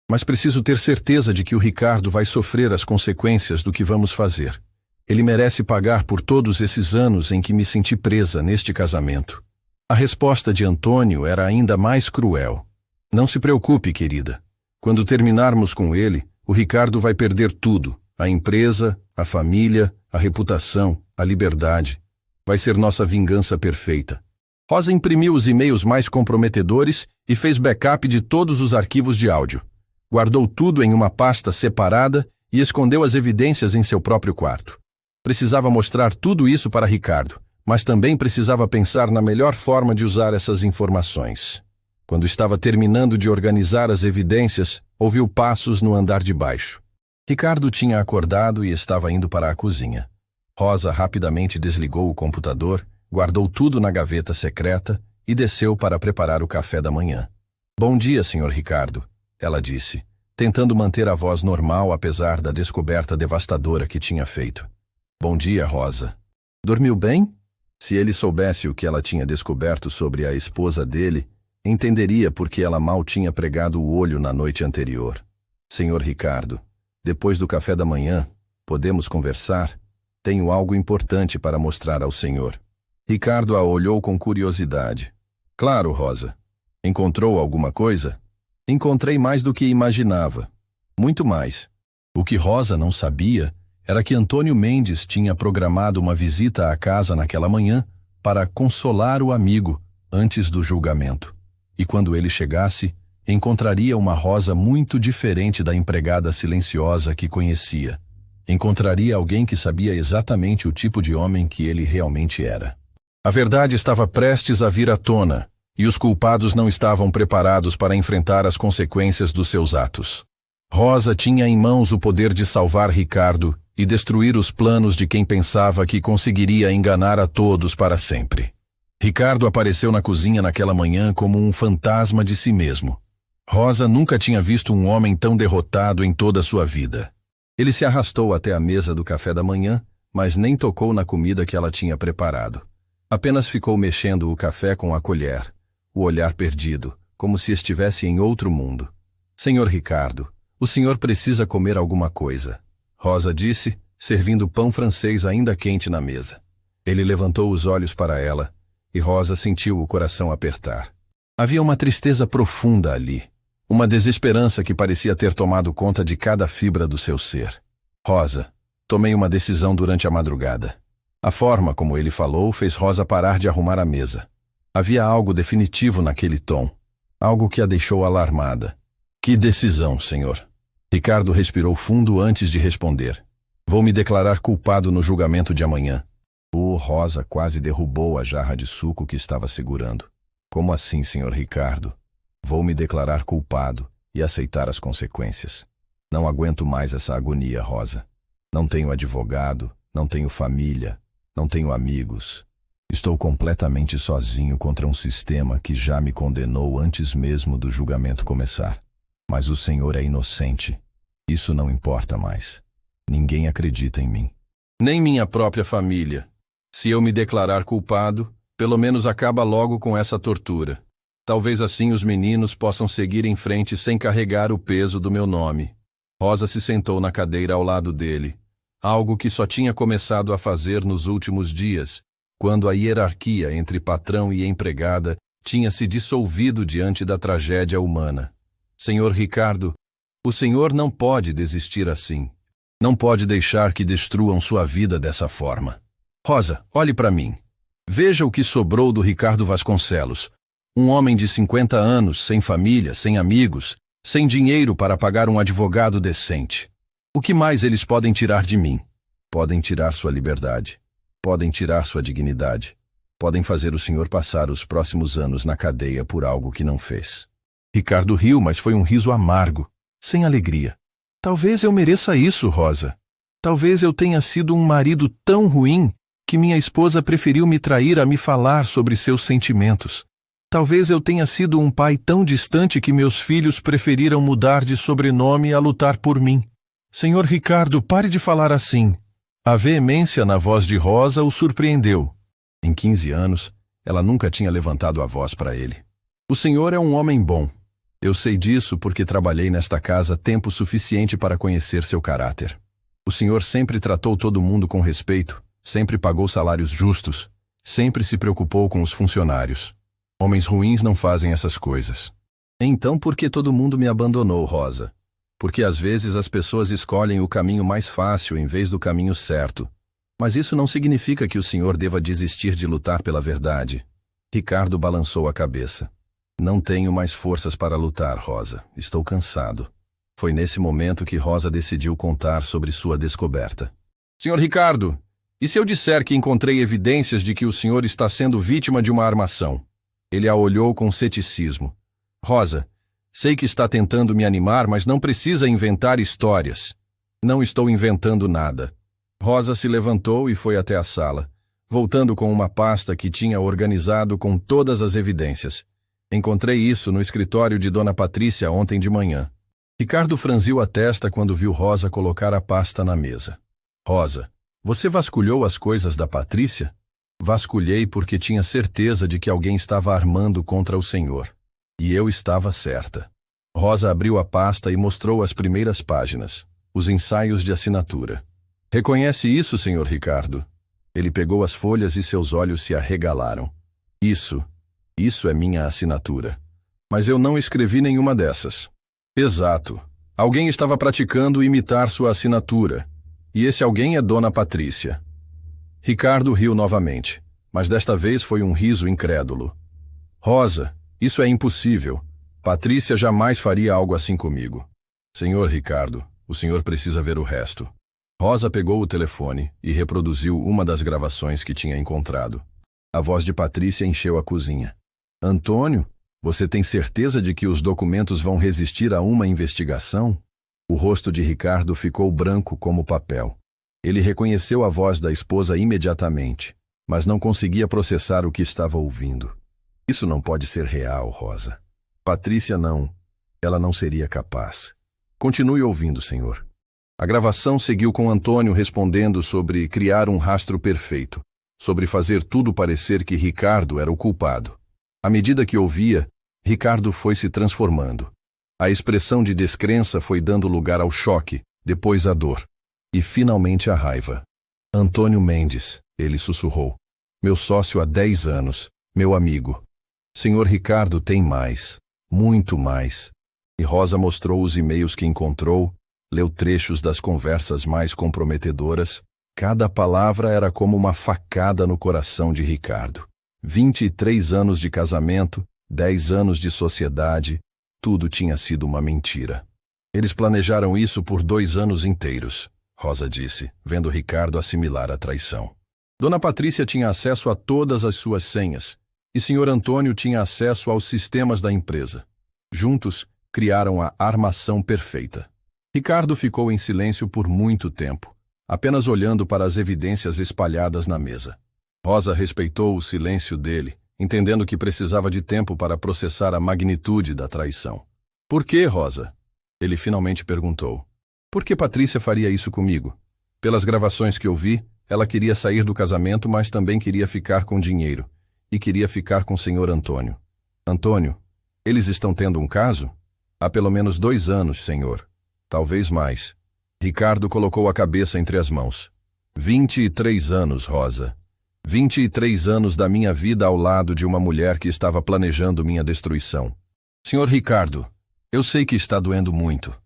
Mas preciso ter certeza de que o Ricardo vai sofrer as consequências do que vamos fazer. Ele merece pagar por todos esses anos em que me senti presa neste casamento. A resposta de Antônio era ainda mais cruel. Não se preocupe, querida. Quando terminarmos com ele, o Ricardo vai perder tudo. A empresa, a família, a reputação, a liberdade. Vai ser nossa vingança perfeita. Rosa imprimiu os e-mails mais comprometedores e fez backup de todos os arquivos de áudio. Guardou tudo em uma pasta separada e escondeu as evidências em seu próprio quarto. Precisava mostrar tudo isso para Ricardo, mas também precisava pensar na melhor forma de usar essas informações. Quando estava terminando de organizar as evidências, ouviu passos no andar de baixo. Ricardo tinha acordado e estava indo para a cozinha. Rosa rapidamente desligou o computador, guardou tudo na gaveta secreta e desceu para preparar o café da manhã. Bom dia, Sr. Ricardo, ela disse, tentando manter a voz normal apesar da descoberta devastadora que tinha feito. Bom dia, Rosa. Dormiu bem? Se ele soubesse o que ela tinha descoberto sobre a esposa dele, entenderia por que ela mal tinha pregado o olho na noite anterior. Senhor Ricardo, depois do café da manhã, podemos conversar? Tenho algo importante para mostrar ao senhor. Ricardo a olhou com curiosidade. Claro, Rosa. Encontrou alguma coisa? Encontrei mais do que imaginava. Muito mais. O que Rosa não sabia era que Antônio Mendes tinha programado uma visita à casa naquela manhã para consolar o amigo antes do julgamento. E quando ele chegasse, encontraria uma Rosa muito diferente da empregada silenciosa que conhecia. Encontraria alguém que sabia exatamente o tipo de homem que ele realmente era. A verdade estava prestes a vir à tona, e os culpados não estavam preparados para enfrentar as consequências dos seus atos. Rosa tinha em mãos o poder de salvar Ricardo e destruir os planos de quem pensava que conseguiria enganar a todos para sempre. Ricardo apareceu na cozinha naquela manhã como um fantasma de si mesmo. Rosa nunca tinha visto um homem tão derrotado em toda a sua vida. Ele se arrastou até a mesa do café da manhã, mas nem tocou na comida que ela tinha preparado. Apenas ficou mexendo o café com a colher, o olhar perdido, como se estivesse em outro mundo. Senhor Ricardo, o senhor precisa comer alguma coisa, Rosa disse, servindo pão francês ainda quente na mesa. Ele levantou os olhos para ela, e Rosa sentiu o coração apertar. Havia uma tristeza profunda ali, uma desesperança que parecia ter tomado conta de cada fibra do seu ser. Rosa, tomei uma decisão durante a madrugada. A forma como ele falou fez Rosa parar de arrumar a mesa. Havia algo definitivo naquele tom, algo que a deixou alarmada. Que decisão, senhor? Ricardo respirou fundo antes de responder. Vou me declarar culpado no julgamento de amanhã. Rosa quase derrubou a jarra de suco que estava segurando. Como assim, senhor Ricardo? Vou me declarar culpado e aceitar as consequências. Não aguento mais essa agonia, Rosa. Não tenho advogado, não tenho família, não tenho amigos. Estou completamente sozinho contra um sistema que já me condenou antes mesmo do julgamento começar. Mas o Senhor é inocente. Isso não importa mais. Ninguém acredita em mim. Nem minha própria família. Se eu me declarar culpado, pelo menos acaba logo com essa tortura. Talvez assim os meninos possam seguir em frente sem carregar o peso do meu nome. Rosa se sentou na cadeira ao lado dele, algo que só tinha começado a fazer nos últimos dias, quando a hierarquia entre patrão e empregada tinha se dissolvido diante da tragédia humana. Senhor Ricardo, o senhor não pode desistir assim. Não pode deixar que destruam sua vida dessa forma. Rosa, olhe para mim. Veja o que sobrou do Ricardo Vasconcelos. Um homem de 50 anos, sem família, sem amigos, sem dinheiro para pagar um advogado decente. O que mais eles podem tirar de mim? Podem tirar sua liberdade. Podem tirar sua dignidade. Podem fazer o senhor passar os próximos anos na cadeia por algo que não fez. Ricardo riu, mas foi um riso amargo, sem alegria. Talvez eu mereça isso, Rosa. Talvez eu tenha sido um marido tão ruim que minha esposa preferiu me trair a me falar sobre seus sentimentos. Talvez eu tenha sido um pai tão distante que meus filhos preferiram mudar de sobrenome a lutar por mim. Senhor Ricardo, pare de falar assim. A veemência na voz de Rosa o surpreendeu. Em 15 anos, ela nunca tinha levantado a voz para ele. O senhor é um homem bom. Eu sei disso porque trabalhei nesta casa tempo suficiente para conhecer seu caráter. O senhor sempre tratou todo mundo com respeito, sempre pagou salários justos, sempre se preocupou com os funcionários. Homens ruins não fazem essas coisas. Então por que todo mundo me abandonou, Rosa? Porque às vezes as pessoas escolhem o caminho mais fácil em vez do caminho certo. Mas isso não significa que o senhor deva desistir de lutar pela verdade. Ricardo balançou a cabeça. Não tenho mais forças para lutar, Rosa. Estou cansado. Foi nesse momento que Rosa decidiu contar sobre sua descoberta. Senhor Ricardo, e se eu disser que encontrei evidências de que o senhor está sendo vítima de uma armação? Ele a olhou com ceticismo. Rosa, sei que está tentando me animar, mas não precisa inventar histórias. Não estou inventando nada. Rosa se levantou e foi até a sala, voltando com uma pasta que tinha organizado com todas as evidências. Encontrei isso no escritório de Dona Patrícia ontem de manhã. Ricardo franziu a testa quando viu Rosa colocar a pasta na mesa. Rosa, você vasculhou as coisas da Patrícia? Vasculhei porque tinha certeza de que alguém estava armando contra o senhor. E eu estava certa. Rosa abriu a pasta e mostrou as primeiras páginas, os ensaios de assinatura. Reconhece isso, senhor Ricardo? Ele pegou as folhas e seus olhos se arregalaram. Isso é minha assinatura. Mas eu não escrevi nenhuma dessas. Exato. Alguém estava praticando imitar sua assinatura. E esse alguém é Dona Patrícia. Ricardo riu novamente, mas desta vez foi um riso incrédulo. Rosa, isso é impossível. Patrícia jamais faria algo assim comigo. Senhor Ricardo, o senhor precisa ver o resto. Rosa pegou o telefone e reproduziu uma das gravações que tinha encontrado. A voz de Patrícia encheu a cozinha. Antônio, você tem certeza de que os documentos vão resistir a uma investigação? O rosto de Ricardo ficou branco como papel. Ele reconheceu a voz da esposa imediatamente, mas não conseguia processar o que estava ouvindo. Isso não pode ser real, Rosa. Patrícia não. Ela não seria capaz. Continue ouvindo, senhor. A gravação seguiu com Antônio respondendo sobre criar um rastro perfeito, sobre fazer tudo parecer que Ricardo era o culpado. À medida que ouvia, Ricardo foi se transformando. A expressão de descrença foi dando lugar ao choque, depois à dor. E finalmente a raiva. Antônio Mendes, ele sussurrou. Meu sócio há 10 anos, meu amigo. Senhor Ricardo tem mais, muito mais. E Rosa mostrou os e-mails que encontrou, leu trechos das conversas mais comprometedoras. Cada palavra era como uma facada no coração de Ricardo. 23 anos de casamento, 10 anos de sociedade, tudo tinha sido uma mentira. Eles planejaram isso por 2 anos inteiros. Rosa disse, vendo Ricardo assimilar a traição. Dona Patrícia tinha acesso a todas as suas senhas, e Sr. Antônio tinha acesso aos sistemas da empresa. Juntos, criaram a armação perfeita. Ricardo ficou em silêncio por muito tempo, apenas olhando para as evidências espalhadas na mesa. Rosa respeitou o silêncio dele, entendendo que precisava de tempo para processar a magnitude da traição. Por que, Rosa? Ele finalmente perguntou. Por que Patrícia faria isso comigo? Pelas gravações que eu vi, ela queria sair do casamento, mas também queria ficar com dinheiro. E queria ficar com o Sr. Antônio. Antônio, eles estão tendo um caso? Há pelo menos 2 anos, senhor. Talvez mais. Ricardo colocou a cabeça entre as mãos. 23 anos, Rosa. 23 anos da minha vida ao lado de uma mulher que estava planejando minha destruição. Senhor Ricardo, eu sei que está doendo muito,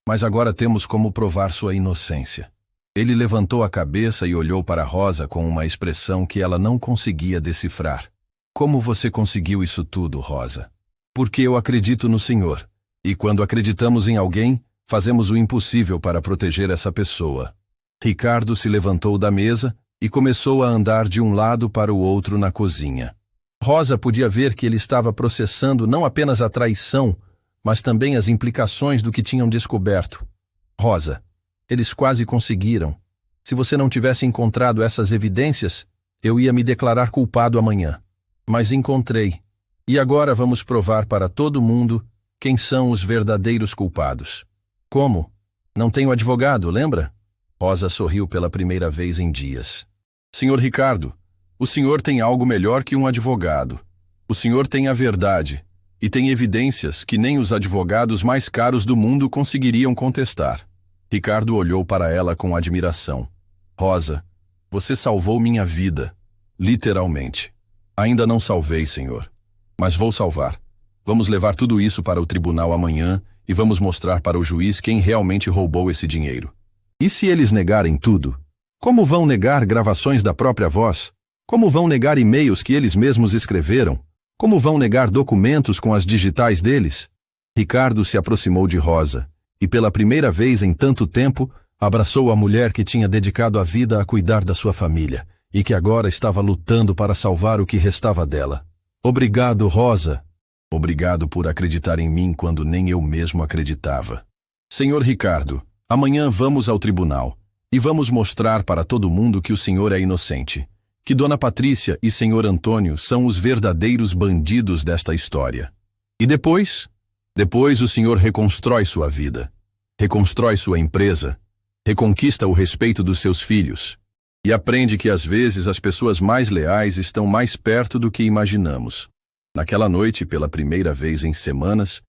mas agora temos como provar sua inocência. Ele levantou a cabeça e olhou para Rosa com uma expressão que ela não conseguia decifrar. Como você conseguiu isso tudo, Rosa? Porque eu acredito no Senhor. E quando acreditamos em alguém, fazemos o impossível para proteger essa pessoa. Ricardo se levantou da mesa e começou a andar de um lado para o outro na cozinha. Rosa podia ver que ele estava processando não apenas a traição, mas também as implicações do que tinham descoberto. Rosa, eles quase conseguiram. Se você não tivesse encontrado essas evidências, eu ia me declarar culpado amanhã. Mas encontrei. E agora vamos provar para todo mundo quem são os verdadeiros culpados. Como? Não tenho advogado, lembra? Rosa sorriu pela primeira vez em dias. Senhor Ricardo, o senhor tem algo melhor que um advogado. O senhor tem a verdade, e tem evidências que nem os advogados mais caros do mundo conseguiriam contestar. Ricardo olhou para ela com admiração. Rosa, você salvou minha vida, literalmente. Ainda não salvei, senhor, mas vou salvar. Vamos levar tudo isso para o tribunal amanhã e vamos mostrar para o juiz quem realmente roubou esse dinheiro. E se eles negarem tudo? Como vão negar gravações da própria voz? Como vão negar e-mails que eles mesmos escreveram? Como vão negar documentos com as digitais deles? Ricardo se aproximou de Rosa e, pela primeira vez em tanto tempo, abraçou a mulher que tinha dedicado a vida a cuidar da sua família e que agora estava lutando para salvar o que restava dela. Obrigado, Rosa. Obrigado por acreditar em mim quando nem eu mesmo acreditava. Senhor Ricardo, amanhã vamos ao tribunal e vamos mostrar para todo mundo que o senhor é inocente, que Dona Patrícia e Senhor Antônio são os verdadeiros bandidos desta história. E depois? Depois o senhor reconstrói sua vida, reconstrói sua empresa, reconquista o respeito dos seus filhos e aprende que às vezes as pessoas mais leais estão mais perto do que imaginamos. Naquela noite, pela primeira vez em semanas,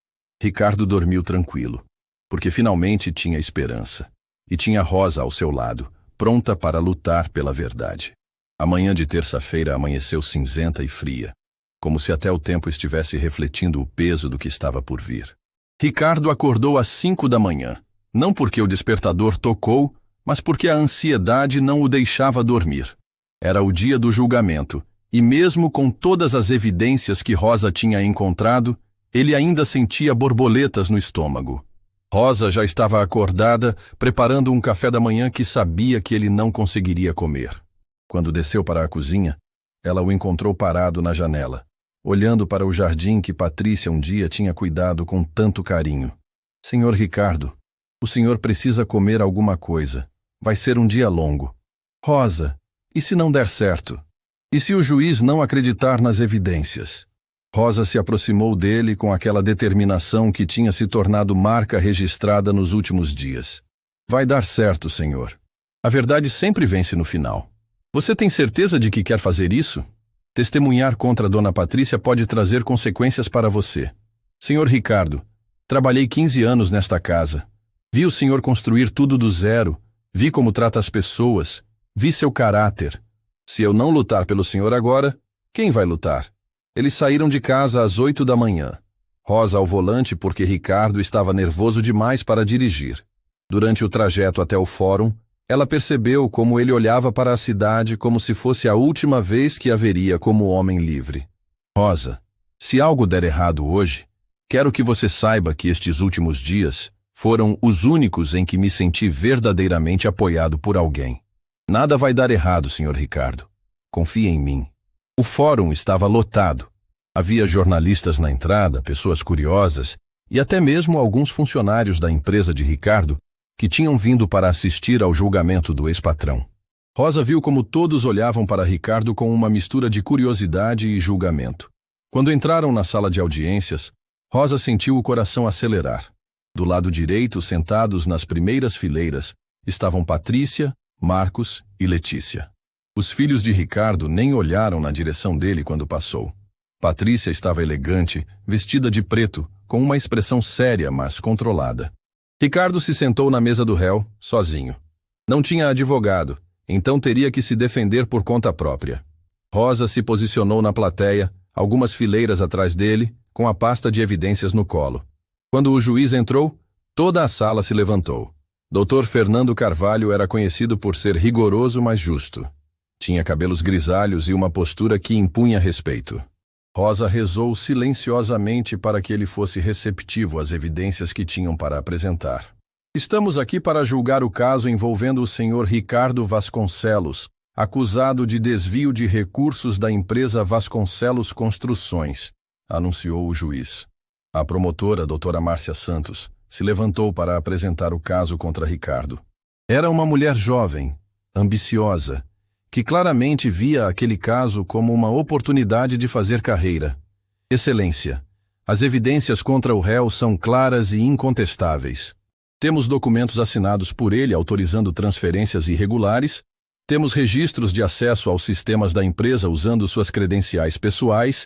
Ricardo dormiu tranquilo, porque finalmente tinha esperança e tinha Rosa ao seu lado, pronta para lutar pela verdade. A manhã de terça-feira amanheceu cinzenta e fria, como se até o tempo estivesse refletindo o peso do que estava por vir. Ricardo acordou às 5 da manhã, não porque o despertador tocou, mas porque a ansiedade não o deixava dormir. Era o dia do julgamento, e mesmo com todas as evidências que Rosa tinha encontrado, ele ainda sentia borboletas no estômago. Rosa já estava acordada, preparando um café da manhã que sabia que ele não conseguiria comer. Quando desceu para a cozinha, ela o encontrou parado na janela, olhando para o jardim que Patrícia um dia tinha cuidado com tanto carinho. Senhor Ricardo, o senhor precisa comer alguma coisa. Vai ser um dia longo. Rosa, e se não der certo? E se o juiz não acreditar nas evidências? Rosa se aproximou dele com aquela determinação que tinha se tornado marca registrada nos últimos dias. Vai dar certo, senhor. A verdade sempre vence no final. Você tem certeza de que quer fazer isso? Testemunhar contra Dona Patrícia pode trazer consequências para você. Senhor Ricardo, trabalhei 15 anos nesta casa. Vi o senhor construir tudo do zero. Vi como trata as pessoas. Vi seu caráter. Se eu não lutar pelo senhor agora, quem vai lutar? Eles saíram de casa às 8 da manhã. Rosa ao volante porque Ricardo estava nervoso demais para dirigir. Durante o trajeto até o fórum, ela percebeu como ele olhava para a cidade como se fosse a última vez que a veria como homem livre. Rosa, se algo der errado hoje, quero que você saiba que estes últimos dias foram os únicos em que me senti verdadeiramente apoiado por alguém. Nada vai dar errado, senhor Ricardo. Confie em mim. O fórum estava lotado. Havia jornalistas na entrada, pessoas curiosas e até mesmo alguns funcionários da empresa de Ricardo que tinham vindo para assistir ao julgamento do ex-patrão. Rosa viu como todos olhavam para Ricardo com uma mistura de curiosidade e julgamento. Quando entraram na sala de audiências, Rosa sentiu o coração acelerar. Do lado direito, sentados nas primeiras fileiras, estavam Patrícia, Marcos e Letícia. Os filhos de Ricardo nem olharam na direção dele quando passou. Patrícia estava elegante, vestida de preto, com uma expressão séria, mas controlada. Ricardo se sentou na mesa do réu, sozinho. Não tinha advogado, então teria que se defender por conta própria. Rosa se posicionou na plateia, algumas fileiras atrás dele, com a pasta de evidências no colo. Quando o juiz entrou, toda a sala se levantou. Dr. Fernando Carvalho era conhecido por ser rigoroso, mas justo. Tinha cabelos grisalhos e uma postura que impunha respeito. Rosa rezou silenciosamente para que ele fosse receptivo às evidências que tinham para apresentar. Estamos aqui para julgar o caso envolvendo o senhor Ricardo Vasconcelos, acusado de desvio de recursos da empresa Vasconcelos Construções, anunciou o juiz. A promotora, doutora Márcia Santos, se levantou para apresentar o caso contra Ricardo. Era uma mulher jovem, ambiciosa, que claramente via aquele caso como uma oportunidade de fazer carreira. Excelência, as evidências contra o réu são claras e incontestáveis. Temos documentos assinados por ele autorizando transferências irregulares, temos registros de acesso aos sistemas da empresa usando suas credenciais pessoais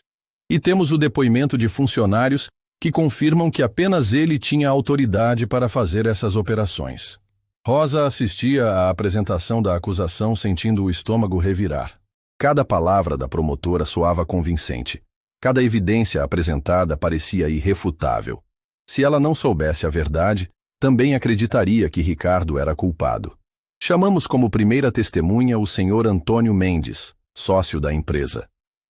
e temos o depoimento de funcionários que confirmam que apenas ele tinha autoridade para fazer essas operações. Rosa assistia à apresentação da acusação sentindo o estômago revirar. Cada palavra da promotora soava convincente. Cada evidência apresentada parecia irrefutável. Se ela não soubesse a verdade, também acreditaria que Ricardo era culpado. Chamamos como primeira testemunha o senhor Antônio Mendes, sócio da empresa.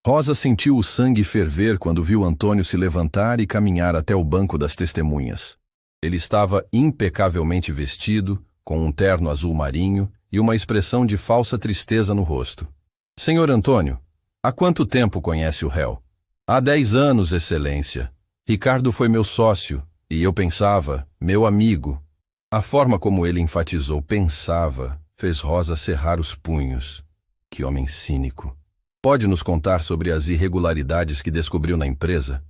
Rosa sentiu o sangue ferver quando viu Antônio se levantar e caminhar até o banco das testemunhas. Ele estava impecavelmente vestido, com um terno azul marinho e uma expressão de falsa tristeza no rosto. Senhor Antônio, há quanto tempo conhece o réu? Há 10 anos, excelência. Ricardo foi meu sócio, e eu pensava, meu amigo. A forma como ele enfatizou pensava fez Rosa cerrar os punhos. Que homem cínico. Pode nos contar sobre as irregularidades que descobriu na empresa?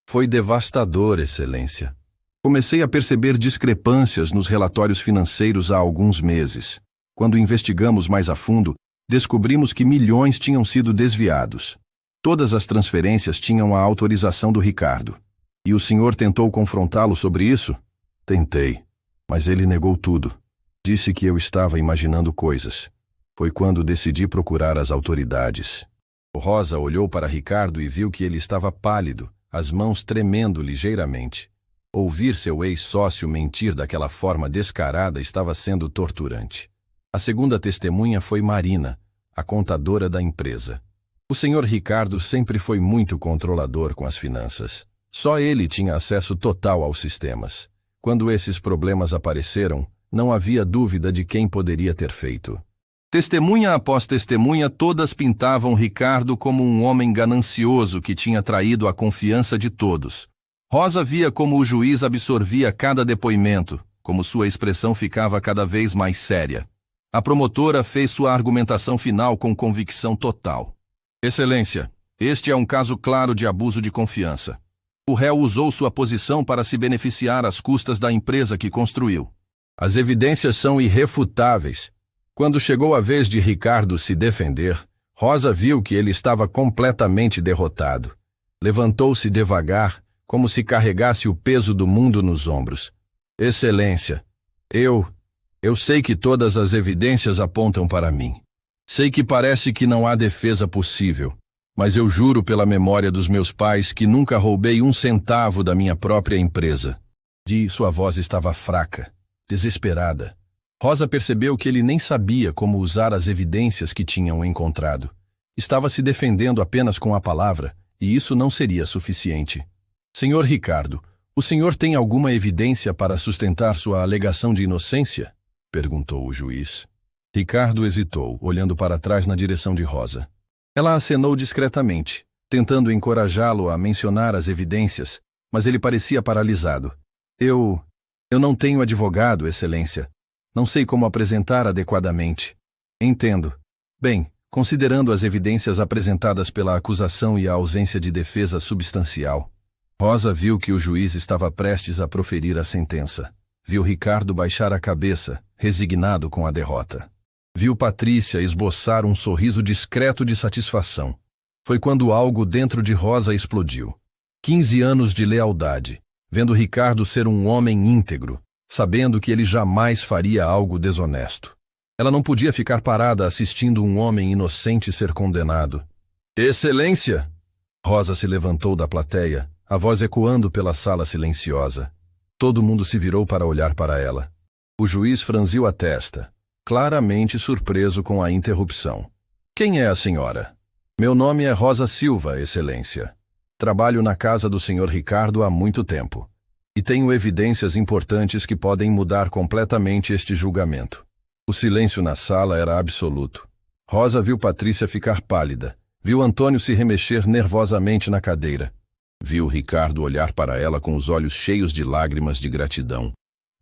Foi devastador, excelência. Comecei a perceber discrepâncias nos relatórios financeiros há alguns meses. Quando investigamos mais a fundo, descobrimos que milhões tinham sido desviados. Todas as transferências tinham a autorização do Ricardo. E o senhor tentou confrontá-lo sobre isso? Tentei, mas ele negou tudo. Disse que eu estava imaginando coisas. Foi quando decidi procurar as autoridades. Rosa olhou para Ricardo e viu que ele estava pálido, as mãos tremendo ligeiramente. Ouvir seu ex-sócio mentir daquela forma descarada estava sendo torturante. A segunda testemunha foi Marina, a contadora da empresa. O senhor Ricardo sempre foi muito controlador com as finanças. Só ele tinha acesso total aos sistemas. Quando esses problemas apareceram, não havia dúvida de quem poderia ter feito. Testemunha após testemunha, todas pintavam Ricardo como um homem ganancioso que tinha traído a confiança de todos. Rosa via como o juiz absorvia cada depoimento, como sua expressão ficava cada vez mais séria. A promotora fez sua argumentação final com convicção total. Excelência, este é um caso claro de abuso de confiança. O réu usou sua posição para se beneficiar às custas da empresa que construiu. As evidências são irrefutáveis. Quando chegou a vez de Ricardo se defender, Rosa viu que ele estava completamente derrotado. Levantou-se devagar, como se carregasse o peso do mundo nos ombros. Excelência, eu sei que todas as evidências apontam para mim. Sei que parece que não há defesa possível, mas eu juro pela memória dos meus pais que nunca roubei um centavo da minha própria empresa. Sua voz estava fraca, desesperada. Rosa percebeu que ele nem sabia como usar as evidências que tinham encontrado. Estava se defendendo apenas com a palavra, e isso não seria suficiente. Senhor Ricardo, o senhor tem alguma evidência para sustentar sua alegação de inocência? Perguntou o juiz. Ricardo hesitou, olhando para trás na direção de Rosa. Ela acenou discretamente, tentando encorajá-lo a mencionar as evidências, mas ele parecia paralisado. Eu não tenho advogado, excelência. Não sei como apresentar adequadamente. Entendo. Bem, considerando as evidências apresentadas pela acusação e a ausência de defesa substancial, Rosa viu que o juiz estava prestes a proferir a sentença. Viu Ricardo baixar a cabeça, resignado com a derrota. Viu Patrícia esboçar um sorriso discreto de satisfação. Foi quando algo dentro de Rosa explodiu. 15 anos de lealdade, vendo Ricardo ser um homem íntegro, sabendo que ele jamais faria algo desonesto. Ela não podia ficar parada assistindo um homem inocente ser condenado. Excelência! Rosa se levantou da plateia, a voz ecoando pela sala silenciosa. Todo mundo se virou para olhar para ela. O juiz franziu a testa, claramente surpreso com a interrupção. Quem é a senhora? Meu nome é Rosa Silva, Excelência. Trabalho na casa do Sr. Ricardo há muito tempo. E tenho evidências importantes que podem mudar completamente este julgamento. O silêncio na sala era absoluto. Rosa viu Patrícia ficar pálida. Viu Antônio se remexer nervosamente na cadeira. Viu Ricardo olhar para ela com os olhos cheios de lágrimas de gratidão.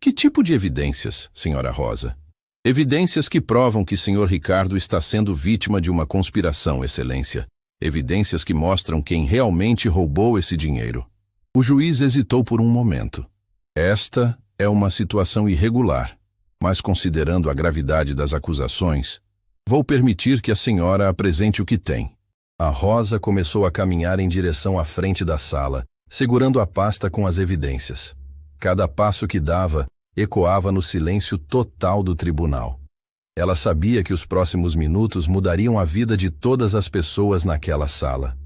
Que tipo de evidências, senhora Rosa? Evidências que provam que Sr. Ricardo está sendo vítima de uma conspiração, Excelência. Evidências que mostram quem realmente roubou esse dinheiro. O juiz hesitou por um momento. Esta é uma situação irregular, mas considerando a gravidade das acusações, vou permitir que a senhora apresente o que tem. A Rosa começou a caminhar em direção à frente da sala, segurando a pasta com as evidências. Cada passo que dava ecoava no silêncio total do tribunal. Ela sabia que os próximos minutos mudariam a vida de todas as pessoas naquela sala.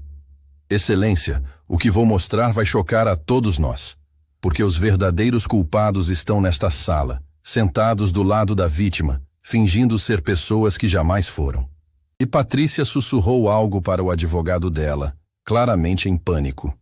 Excelência, o que vou mostrar vai chocar a todos nós, porque os verdadeiros culpados estão nesta sala, sentados do lado da vítima, fingindo ser pessoas que jamais foram. E Patrícia sussurrou algo para o advogado dela, claramente em pânico.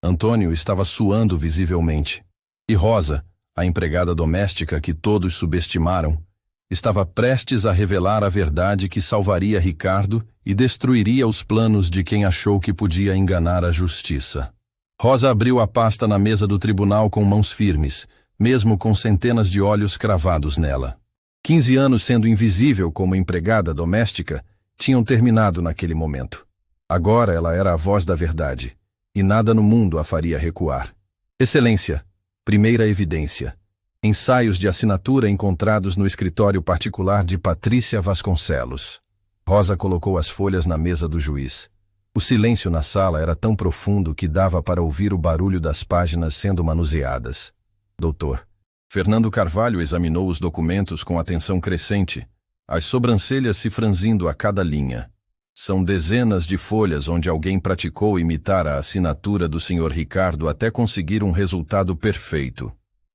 Antônio estava suando visivelmente. E Rosa, a empregada doméstica que todos subestimaram, estava prestes a revelar a verdade que salvaria Ricardo e destruiria os planos de quem achou que podia enganar a justiça. Rosa abriu a pasta na mesa do tribunal com mãos firmes, mesmo com centenas de olhos cravados nela. 15 anos sendo invisível como empregada doméstica, tinham terminado naquele momento. Agora ela era a voz da verdade, e nada no mundo a faria recuar. Excelência, primeira evidência. Ensaios de assinatura encontrados no escritório particular de Patrícia Vasconcelos. Rosa colocou as folhas na mesa do juiz. O silêncio na sala era tão profundo que dava para ouvir o barulho das páginas sendo manuseadas. Doutor. Fernando Carvalho examinou os documentos com atenção crescente, as sobrancelhas se franzindo a cada linha. São dezenas de folhas onde alguém praticou imitar a assinatura do Sr. Ricardo até conseguir um resultado perfeito.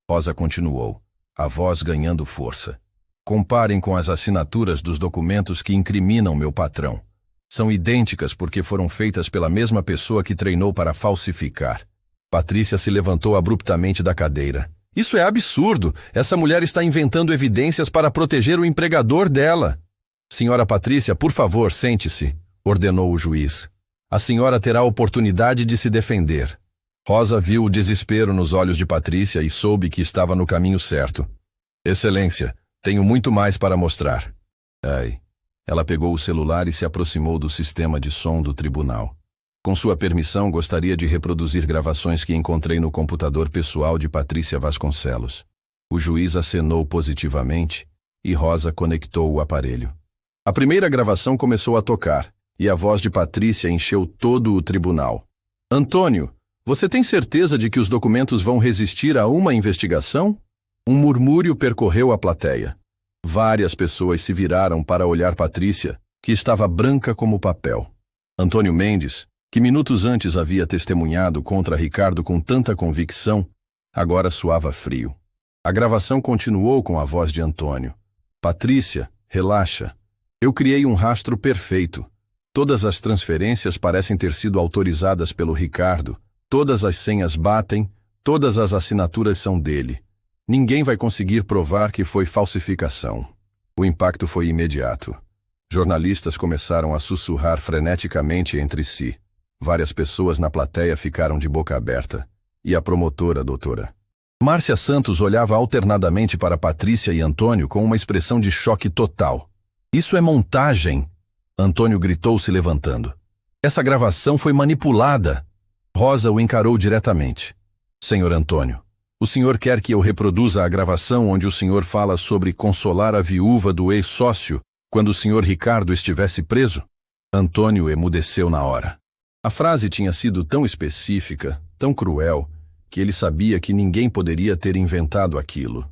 Rosa continuou, a voz ganhando força. Comparem com as assinaturas dos documentos que incriminam meu patrão. São idênticas porque foram feitas pela mesma pessoa que treinou para falsificar. Patrícia se levantou abruptamente da cadeira. Isso é absurdo! Essa mulher está inventando evidências para proteger o empregador dela. Senhora Patrícia, por favor, sente-se, ordenou o juiz. A senhora terá a oportunidade de se defender. Rosa viu o desespero nos olhos de Patrícia e soube que estava no caminho certo. Excelência, tenho muito mais para mostrar. Ai. Ela pegou o celular e se aproximou do sistema de som do tribunal. Com sua permissão, gostaria de reproduzir gravações que encontrei no computador pessoal de Patrícia Vasconcelos. O juiz acenou positivamente e Rosa conectou o aparelho. A primeira gravação começou a tocar e a voz de Patrícia encheu todo o tribunal. Antônio, você tem certeza de que os documentos vão resistir a uma investigação? Um murmúrio percorreu a plateia. Várias pessoas se viraram para olhar Patrícia, que estava branca como papel. Antônio Mendes, que minutos antes havia testemunhado contra Ricardo com tanta convicção, agora suava frio. A gravação continuou com a voz de Antônio. Patrícia, relaxa. Eu criei um rastro perfeito. Todas as transferências parecem ter sido autorizadas pelo Ricardo. Todas as senhas batem, todas as assinaturas são dele. Ninguém vai conseguir provar que foi falsificação. O impacto foi imediato. Jornalistas começaram a sussurrar freneticamente entre si. Várias pessoas na plateia ficaram de boca aberta. E a promotora, doutora. Márcia Santos olhava alternadamente para Patrícia e Antônio com uma expressão de choque total. Isso é montagem! Antônio gritou se levantando. Essa gravação foi manipulada! Rosa o encarou diretamente. Senhor Antônio, o senhor quer que eu reproduza a gravação onde o senhor fala sobre consolar a viúva do ex-sócio quando o senhor Ricardo estivesse preso? Antônio emudeceu na hora. A frase tinha sido tão específica, tão cruel, que ele sabia que ninguém poderia ter inventado aquilo.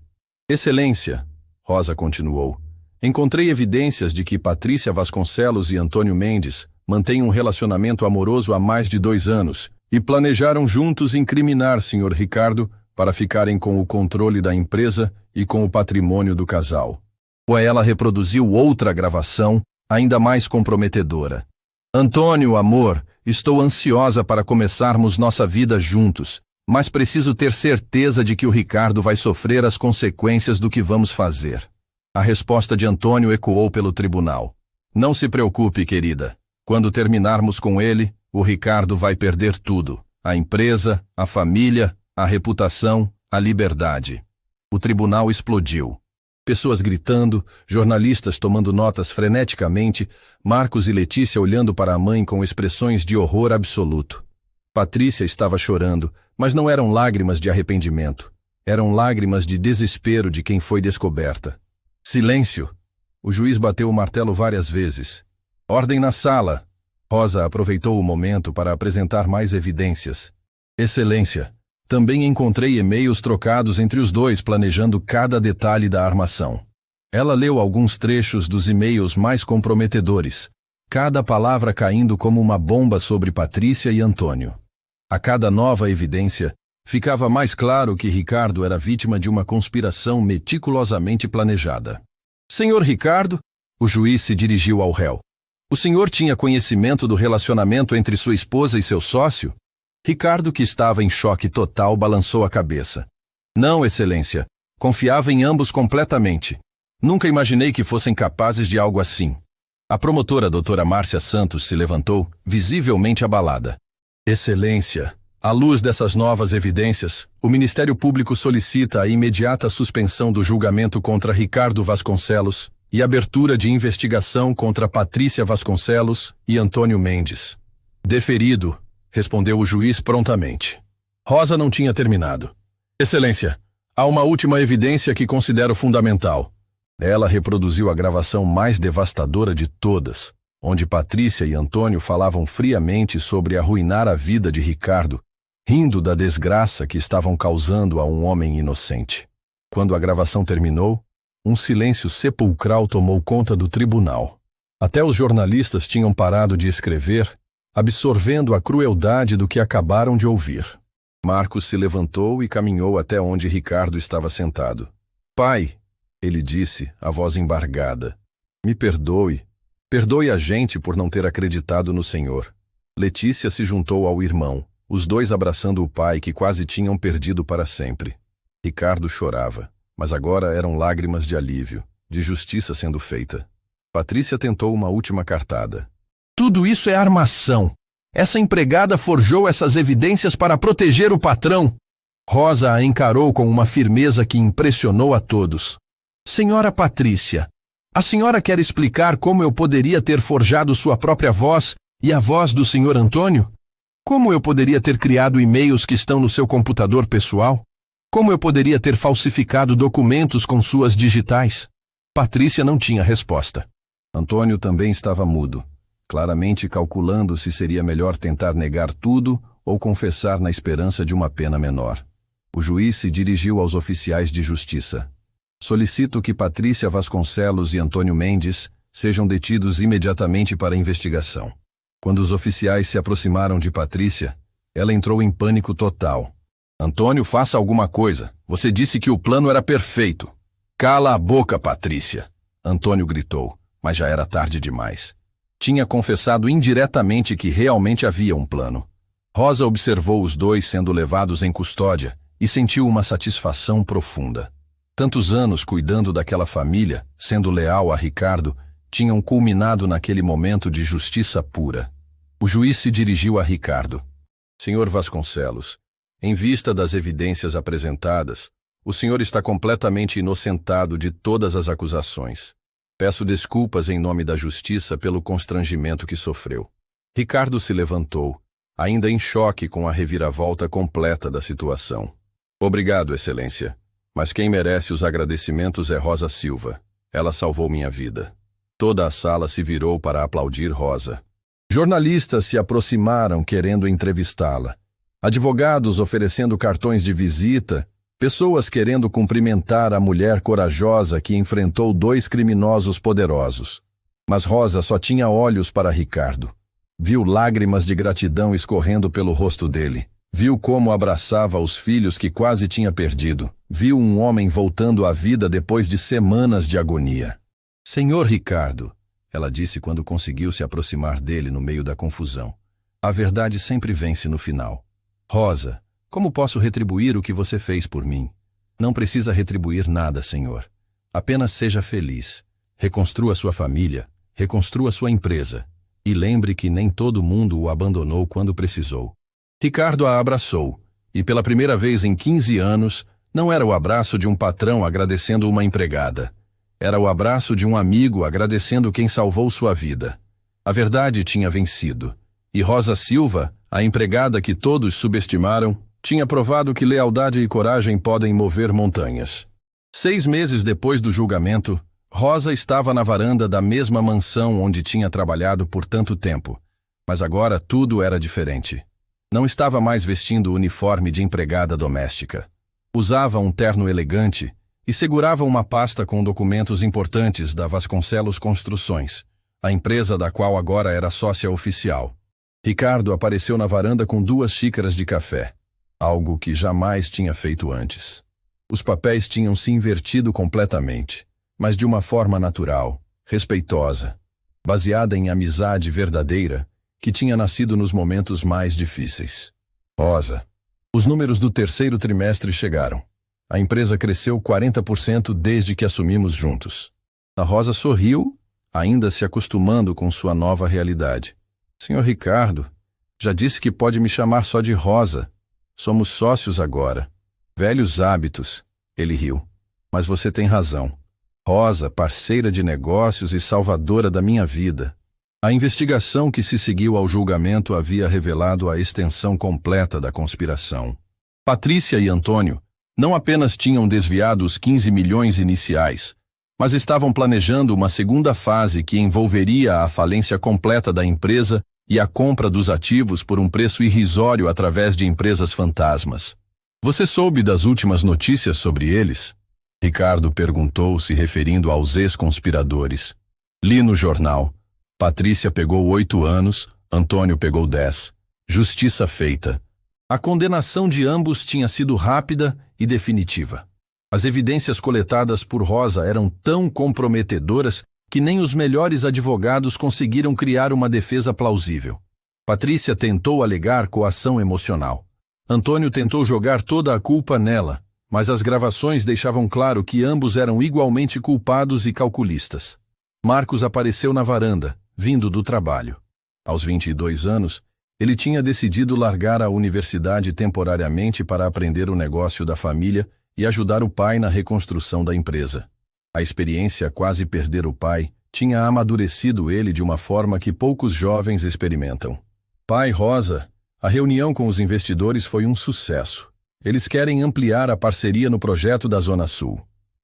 Excelência, Rosa continuou, encontrei evidências de que Patrícia Vasconcelos e Antônio Mendes mantêm um relacionamento amoroso há mais de 2 anos e planejaram juntos incriminar Sr. Ricardo para ficarem com o controle da empresa e com o patrimônio do casal. Ou ela reproduziu outra gravação, ainda mais comprometedora. Antônio, amor, estou ansiosa para começarmos nossa vida juntos, mas preciso ter certeza de que o Ricardo vai sofrer as consequências do que vamos fazer. A resposta de Antônio ecoou pelo tribunal. Não se preocupe, querida. Quando terminarmos com ele, o Ricardo vai perder tudo. A empresa, a família, a reputação, a liberdade. O tribunal explodiu. Pessoas gritando, jornalistas tomando notas freneticamente, Marcos e Letícia olhando para a mãe com expressões de horror absoluto. Patrícia estava chorando, mas não eram lágrimas de arrependimento. Eram lágrimas de desespero de quem foi descoberta. Silêncio! O juiz bateu o martelo várias vezes. Ordem na sala! Rosa aproveitou o momento para apresentar mais evidências. Excelência! Também encontrei e-mails trocados entre os dois planejando cada detalhe da armação. Ela leu alguns trechos dos e-mails mais comprometedores, cada palavra caindo como uma bomba sobre Patrícia e Antônio. A cada nova evidência, ficava mais claro que Ricardo era vítima de uma conspiração meticulosamente planejada. Senhor Ricardo, o juiz se dirigiu ao réu. O senhor tinha conhecimento do relacionamento entre sua esposa e seu sócio? Ricardo, que estava em choque total, balançou a cabeça. Não, excelência. Confiava em ambos completamente. Nunca imaginei que fossem capazes de algo assim. A promotora doutora Márcia Santos se levantou, visivelmente abalada. Excelência, à luz dessas novas evidências, o Ministério Público solicita a imediata suspensão do julgamento contra Ricardo Vasconcelos e abertura de investigação contra Patrícia Vasconcelos e Antônio Mendes. Deferido, respondeu o juiz prontamente. Rosa não tinha terminado. Excelência, há uma última evidência que considero fundamental. Ela reproduziu a gravação mais devastadora de todas, onde Patrícia e Antônio falavam friamente sobre arruinar a vida de Ricardo, rindo da desgraça que estavam causando a um homem inocente. Quando a gravação terminou, um silêncio sepulcral tomou conta do tribunal. Até os jornalistas tinham parado de escrever, absorvendo a crueldade do que acabaram de ouvir. Marcos se levantou e caminhou até onde Ricardo estava sentado. Pai, ele disse, a voz embargada, me perdoe. Perdoe a gente por não ter acreditado no Senhor. Letícia se juntou ao irmão, os dois abraçando o pai que quase tinham perdido para sempre. Ricardo chorava, mas agora eram lágrimas de alívio, de justiça sendo feita. Patrícia tentou uma última cartada. Tudo isso é armação. Essa empregada forjou essas evidências para proteger o patrão. Rosa a encarou com uma firmeza que impressionou a todos. Senhora Patrícia, a senhora quer explicar como eu poderia ter forjado sua própria voz e a voz do senhor Antônio? Como eu poderia ter criado e-mails que estão no seu computador pessoal? Como eu poderia ter falsificado documentos com suas digitais? Patrícia não tinha resposta. Antônio também estava mudo, claramente calculando se seria melhor tentar negar tudo ou confessar na esperança de uma pena menor. O juiz se dirigiu aos oficiais de justiça. Solicito que Patrícia Vasconcelos e Antônio Mendes sejam detidos imediatamente para investigação. Quando os oficiais se aproximaram de Patrícia, ela entrou em pânico total. Antônio, faça alguma coisa. Você disse que o plano era perfeito. Cala a boca, Patrícia. Antônio gritou, mas já era tarde demais. Tinha confessado indiretamente que realmente havia um plano. Rosa observou os dois sendo levados em custódia e sentiu uma satisfação profunda. Tantos anos cuidando daquela família, sendo leal a Ricardo, tinham culminado naquele momento de justiça pura. O juiz se dirigiu a Ricardo. Senhor Vasconcelos, Em vista das evidências apresentadas, o senhor está completamente inocentado de todas as acusações. Peço desculpas em nome da justiça pelo constrangimento que sofreu. Ricardo se levantou, ainda em choque com a reviravolta completa da situação. Obrigado, Excelência, mas quem merece os agradecimentos é Rosa Silva. Ela salvou minha vida. Toda a sala se virou para aplaudir Rosa. Jornalistas se aproximaram querendo entrevistá-la. Advogados oferecendo cartões de visita, pessoas querendo cumprimentar a mulher corajosa que enfrentou 2 criminosos poderosos. Mas Rosa só tinha olhos para Ricardo. Viu lágrimas de gratidão escorrendo pelo rosto dele. Viu como abraçava os filhos que quase tinha perdido. Viu um homem voltando à vida depois de semanas de agonia. Senhor Ricardo, ela disse quando conseguiu se aproximar dele no meio da confusão. A verdade sempre vence no final. Rosa, como posso retribuir o que você fez por mim? Não precisa retribuir nada, senhor. Apenas seja feliz. Reconstrua sua família, reconstrua sua empresa. E lembre que nem todo mundo o abandonou quando precisou. Ricardo a abraçou, e pela primeira vez em 15 anos, não era o abraço de um patrão agradecendo uma empregada. Era o abraço de um amigo agradecendo quem salvou sua vida. A verdade tinha vencido, e Rosa Silva, a empregada que todos subestimaram, tinha provado que lealdade e coragem podem mover montanhas. 6 meses depois do julgamento, Rosa estava na varanda da mesma mansão onde tinha trabalhado por tanto tempo, mas agora tudo era diferente. Não estava mais vestindo o uniforme de empregada doméstica. Usava um terno elegante e segurava uma pasta com documentos importantes da Vasconcelos Construções, a empresa da qual agora era sócia oficial. Ricardo apareceu na varanda com 2 xícaras de café, algo que jamais tinha feito antes. Os papéis tinham se invertido completamente, mas de uma forma natural, respeitosa, baseada em amizade verdadeira, que tinha nascido nos momentos mais difíceis. Rosa. Os números do 3º trimestre chegaram. A empresa cresceu 40% desde que assumimos juntos. A Rosa sorriu, ainda se acostumando com sua nova realidade. Senhor Ricardo, já disse que pode me chamar só de Rosa. Somos sócios agora. Velhos hábitos. Ele riu. Mas você tem razão. Rosa, parceira de negócios e salvadora da minha vida. A investigação que se seguiu ao julgamento havia revelado a extensão completa da conspiração. Patrícia e Antônio não apenas tinham desviado os 15 milhões iniciais, mas estavam planejando uma segunda fase que envolveria a falência completa da empresa e a compra dos ativos por um preço irrisório através de empresas fantasmas. Você soube das últimas notícias sobre eles? Ricardo perguntou, se referindo aos ex-conspiradores. Li no jornal. Patrícia pegou 8 anos, Antônio pegou 10. Justiça feita. A condenação de ambos tinha sido rápida e definitiva. As evidências coletadas por Rosa eram tão comprometedoras que nem os melhores advogados conseguiram criar uma defesa plausível. Patrícia tentou alegar coação emocional. Antônio tentou jogar toda a culpa nela, mas as gravações deixavam claro que ambos eram igualmente culpados e calculistas. Marcos apareceu na varanda, vindo do trabalho. Aos 22 anos, ele tinha decidido largar a universidade temporariamente para aprender o negócio da família e ajudar o pai na reconstrução da empresa. A experiência quase perder o pai tinha amadurecido ele de uma forma que poucos jovens experimentam. Pai Rosa, a reunião com os investidores foi um sucesso. Eles querem ampliar a parceria no projeto da Zona Sul.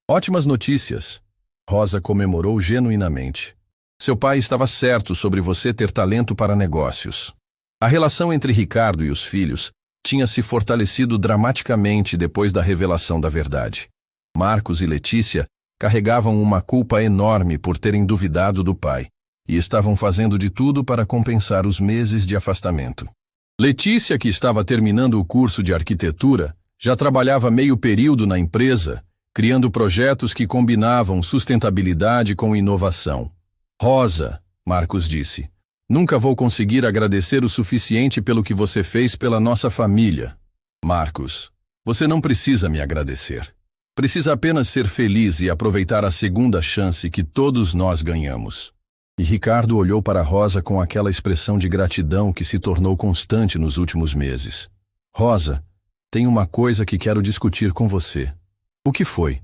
Ótimas notícias. Rosa comemorou genuinamente. Seu pai estava certo sobre você ter talento para negócios. A relação entre Ricardo e os filhos tinha se fortalecido dramaticamente depois da revelação da verdade. Marcos e Letícia carregavam uma culpa enorme por terem duvidado do pai e estavam fazendo de tudo para compensar os meses de afastamento. Letícia, que estava terminando o curso de arquitetura, já trabalhava meio período na empresa, criando projetos que combinavam sustentabilidade com inovação. Rosa, Marcos disse, nunca vou conseguir agradecer o suficiente pelo que você fez pela nossa família. Marcos, você não precisa me agradecer. Precisa apenas ser feliz e aproveitar a segunda chance que todos nós ganhamos. E Ricardo olhou para Rosa com aquela expressão de gratidão que se tornou constante nos últimos meses. Rosa, Tem uma coisa que quero discutir com você. O que foi?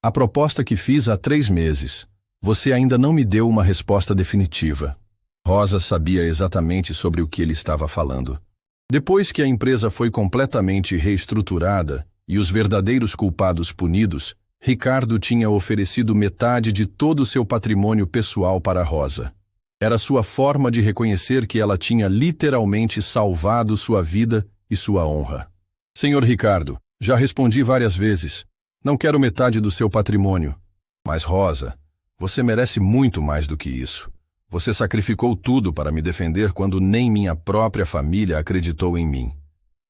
A proposta que fiz há 3 meses. Você ainda não me deu uma resposta definitiva. Rosa sabia exatamente sobre o que ele estava falando. Depois que a empresa foi completamente reestruturada e os verdadeiros culpados punidos, Ricardo tinha oferecido metade de todo o seu patrimônio pessoal para Rosa. Era sua forma de reconhecer que ela tinha literalmente salvado sua vida e sua honra. Senhor Ricardo, já respondi várias vezes. Não quero metade do seu patrimônio. Mas Rosa, você merece muito mais do que isso. Você sacrificou tudo para me defender quando nem minha própria família acreditou em mim.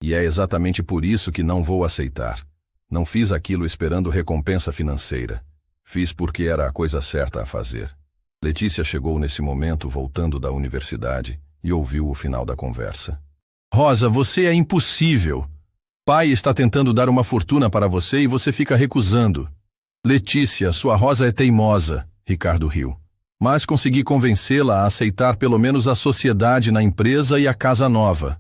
E é exatamente por isso que não vou aceitar. Não fiz aquilo esperando recompensa financeira. Fiz porque era a coisa certa a fazer. Letícia chegou nesse momento voltando da universidade e ouviu o final da conversa. Rosa, você é impossível. Pai está tentando dar uma fortuna para você e você fica recusando. Letícia, sua Rosa é teimosa, Ricardo riu. Mas consegui convencê-la a aceitar pelo menos a sociedade na empresa e a casa nova.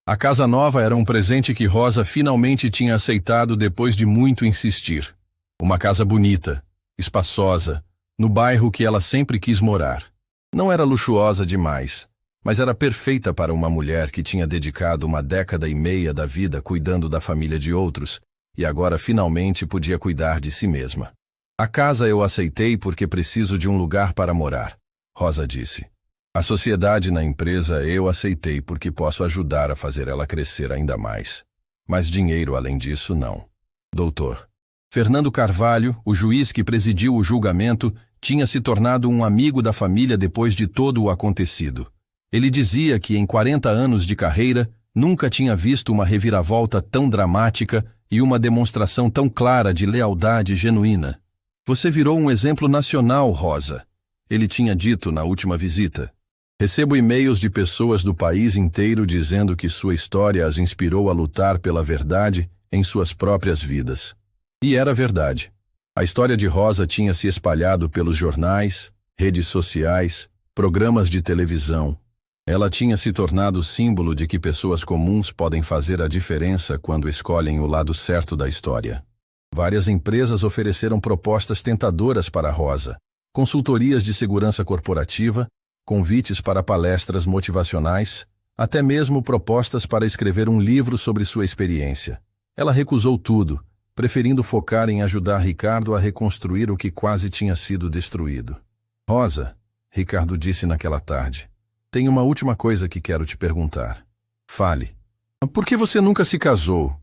A casa nova era um presente que Rosa finalmente tinha aceitado depois de muito insistir. Uma casa bonita, espaçosa, no bairro que ela sempre quis morar. Não era luxuosa demais, mas era perfeita para uma mulher que tinha dedicado 1,5 décadas da vida cuidando da família de outros e agora finalmente podia cuidar de si mesma. A casa eu aceitei porque preciso de um lugar para morar, Rosa disse. A sociedade na empresa eu aceitei porque posso ajudar a fazer ela crescer ainda mais. Mas dinheiro além disso, não. Doutor. Fernando Carvalho, o juiz que presidiu o julgamento, tinha se tornado um amigo da família depois de todo o acontecido. Ele dizia que em 40 anos de carreira nunca tinha visto uma reviravolta tão dramática e uma demonstração tão clara de lealdade genuína. Você virou um exemplo nacional, Rosa, ele tinha dito na última visita. Recebo e-mails de pessoas do país inteiro dizendo que sua história as inspirou a lutar pela verdade em suas próprias vidas. E era verdade. A história de Rosa tinha se espalhado pelos jornais, redes sociais, programas de televisão. Ela tinha se tornado símbolo de que pessoas comuns podem fazer a diferença quando escolhem o lado certo da história. Várias empresas ofereceram propostas tentadoras para Rosa, consultorias de segurança corporativa, convites para palestras motivacionais, até mesmo propostas para escrever um livro sobre sua experiência. Ela recusou tudo, preferindo focar em ajudar Ricardo a reconstruir o que quase tinha sido destruído. Rosa, Ricardo disse naquela tarde, tem uma última coisa que quero te perguntar. Fale. Por que você nunca se casou?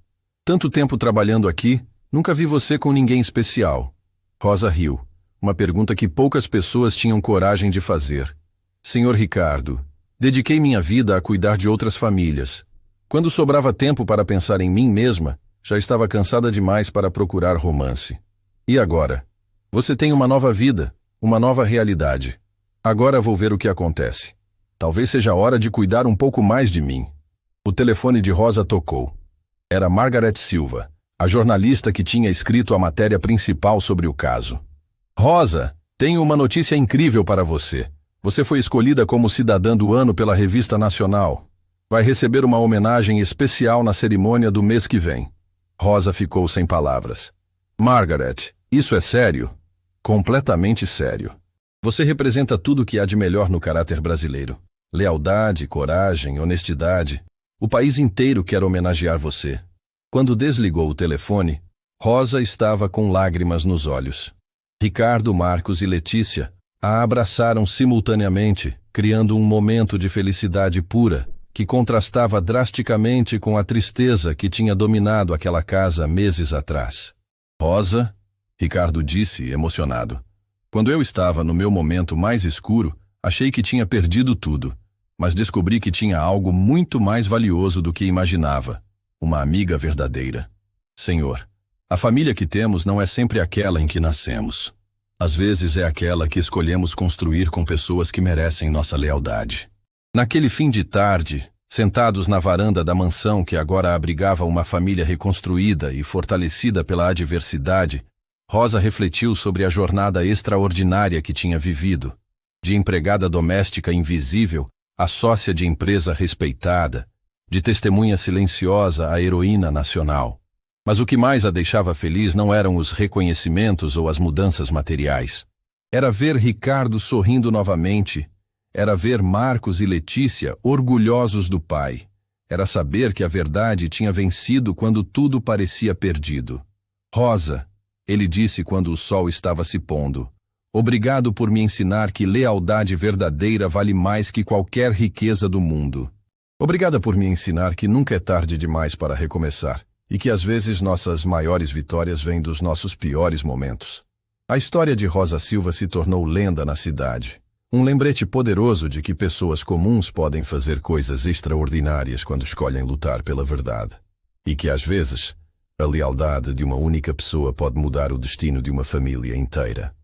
Tanto tempo trabalhando aqui, nunca vi você com ninguém especial. Rosa riu, uma pergunta que poucas pessoas tinham coragem de fazer. Senhor Ricardo, dediquei minha vida a cuidar de outras famílias. Quando sobrava tempo para pensar em mim mesma, já estava cansada demais para procurar romance. E agora? Você tem uma nova vida, uma nova realidade. Agora vou ver o que acontece. Talvez seja a hora de cuidar um pouco mais de mim. O telefone de Rosa tocou. Era Margaret Silva, a jornalista que tinha escrito a matéria principal sobre o caso. Rosa, tenho uma notícia incrível para você. Você foi escolhida como cidadã do ano pela Revista Nacional. Vai receber uma homenagem especial na cerimônia do mês que vem. Rosa ficou sem palavras. Margaret, isso é sério? Completamente sério. Você representa tudo o que há de melhor no caráter brasileiro. Lealdade, coragem, honestidade. O país inteiro quer homenagear você. Quando desligou o telefone, Rosa estava com lágrimas nos olhos. Ricardo, Marcos e Letícia a abraçaram simultaneamente, criando um momento de felicidade pura que contrastava drasticamente com a tristeza que tinha dominado aquela casa meses atrás. Rosa, Ricardo disse, emocionado. Quando eu estava no meu momento mais escuro, achei que tinha perdido tudo, mas descobri que tinha algo muito mais valioso do que imaginava, uma amiga verdadeira. Senhor, a família que temos não é sempre aquela em que nascemos. Às vezes é aquela que escolhemos construir com pessoas que merecem nossa lealdade. Naquele fim de tarde, sentados na varanda da mansão que agora abrigava uma família reconstruída e fortalecida pela adversidade, Rosa refletiu sobre a jornada extraordinária que tinha vivido. De empregada doméstica invisível a sócia de empresa respeitada, De testemunha silenciosa à heroína nacional. Mas o que mais a deixava feliz não eram os reconhecimentos ou as mudanças materiais. Era ver Ricardo sorrindo novamente. Era ver Marcos e Letícia orgulhosos do pai. Era saber que a verdade tinha vencido quando tudo parecia perdido. Rosa, ele disse quando o sol estava se pondo. Obrigado por me ensinar que lealdade verdadeira vale mais que qualquer riqueza do mundo. Obrigada por me ensinar que nunca é tarde demais para recomeçar. E que às vezes nossas maiores vitórias vêm dos nossos piores momentos. A história de Rosa Silva se tornou lenda na cidade. Um lembrete poderoso de que pessoas comuns podem fazer coisas extraordinárias quando escolhem lutar pela verdade. E que às vezes, a lealdade de uma única pessoa pode mudar o destino de uma família inteira.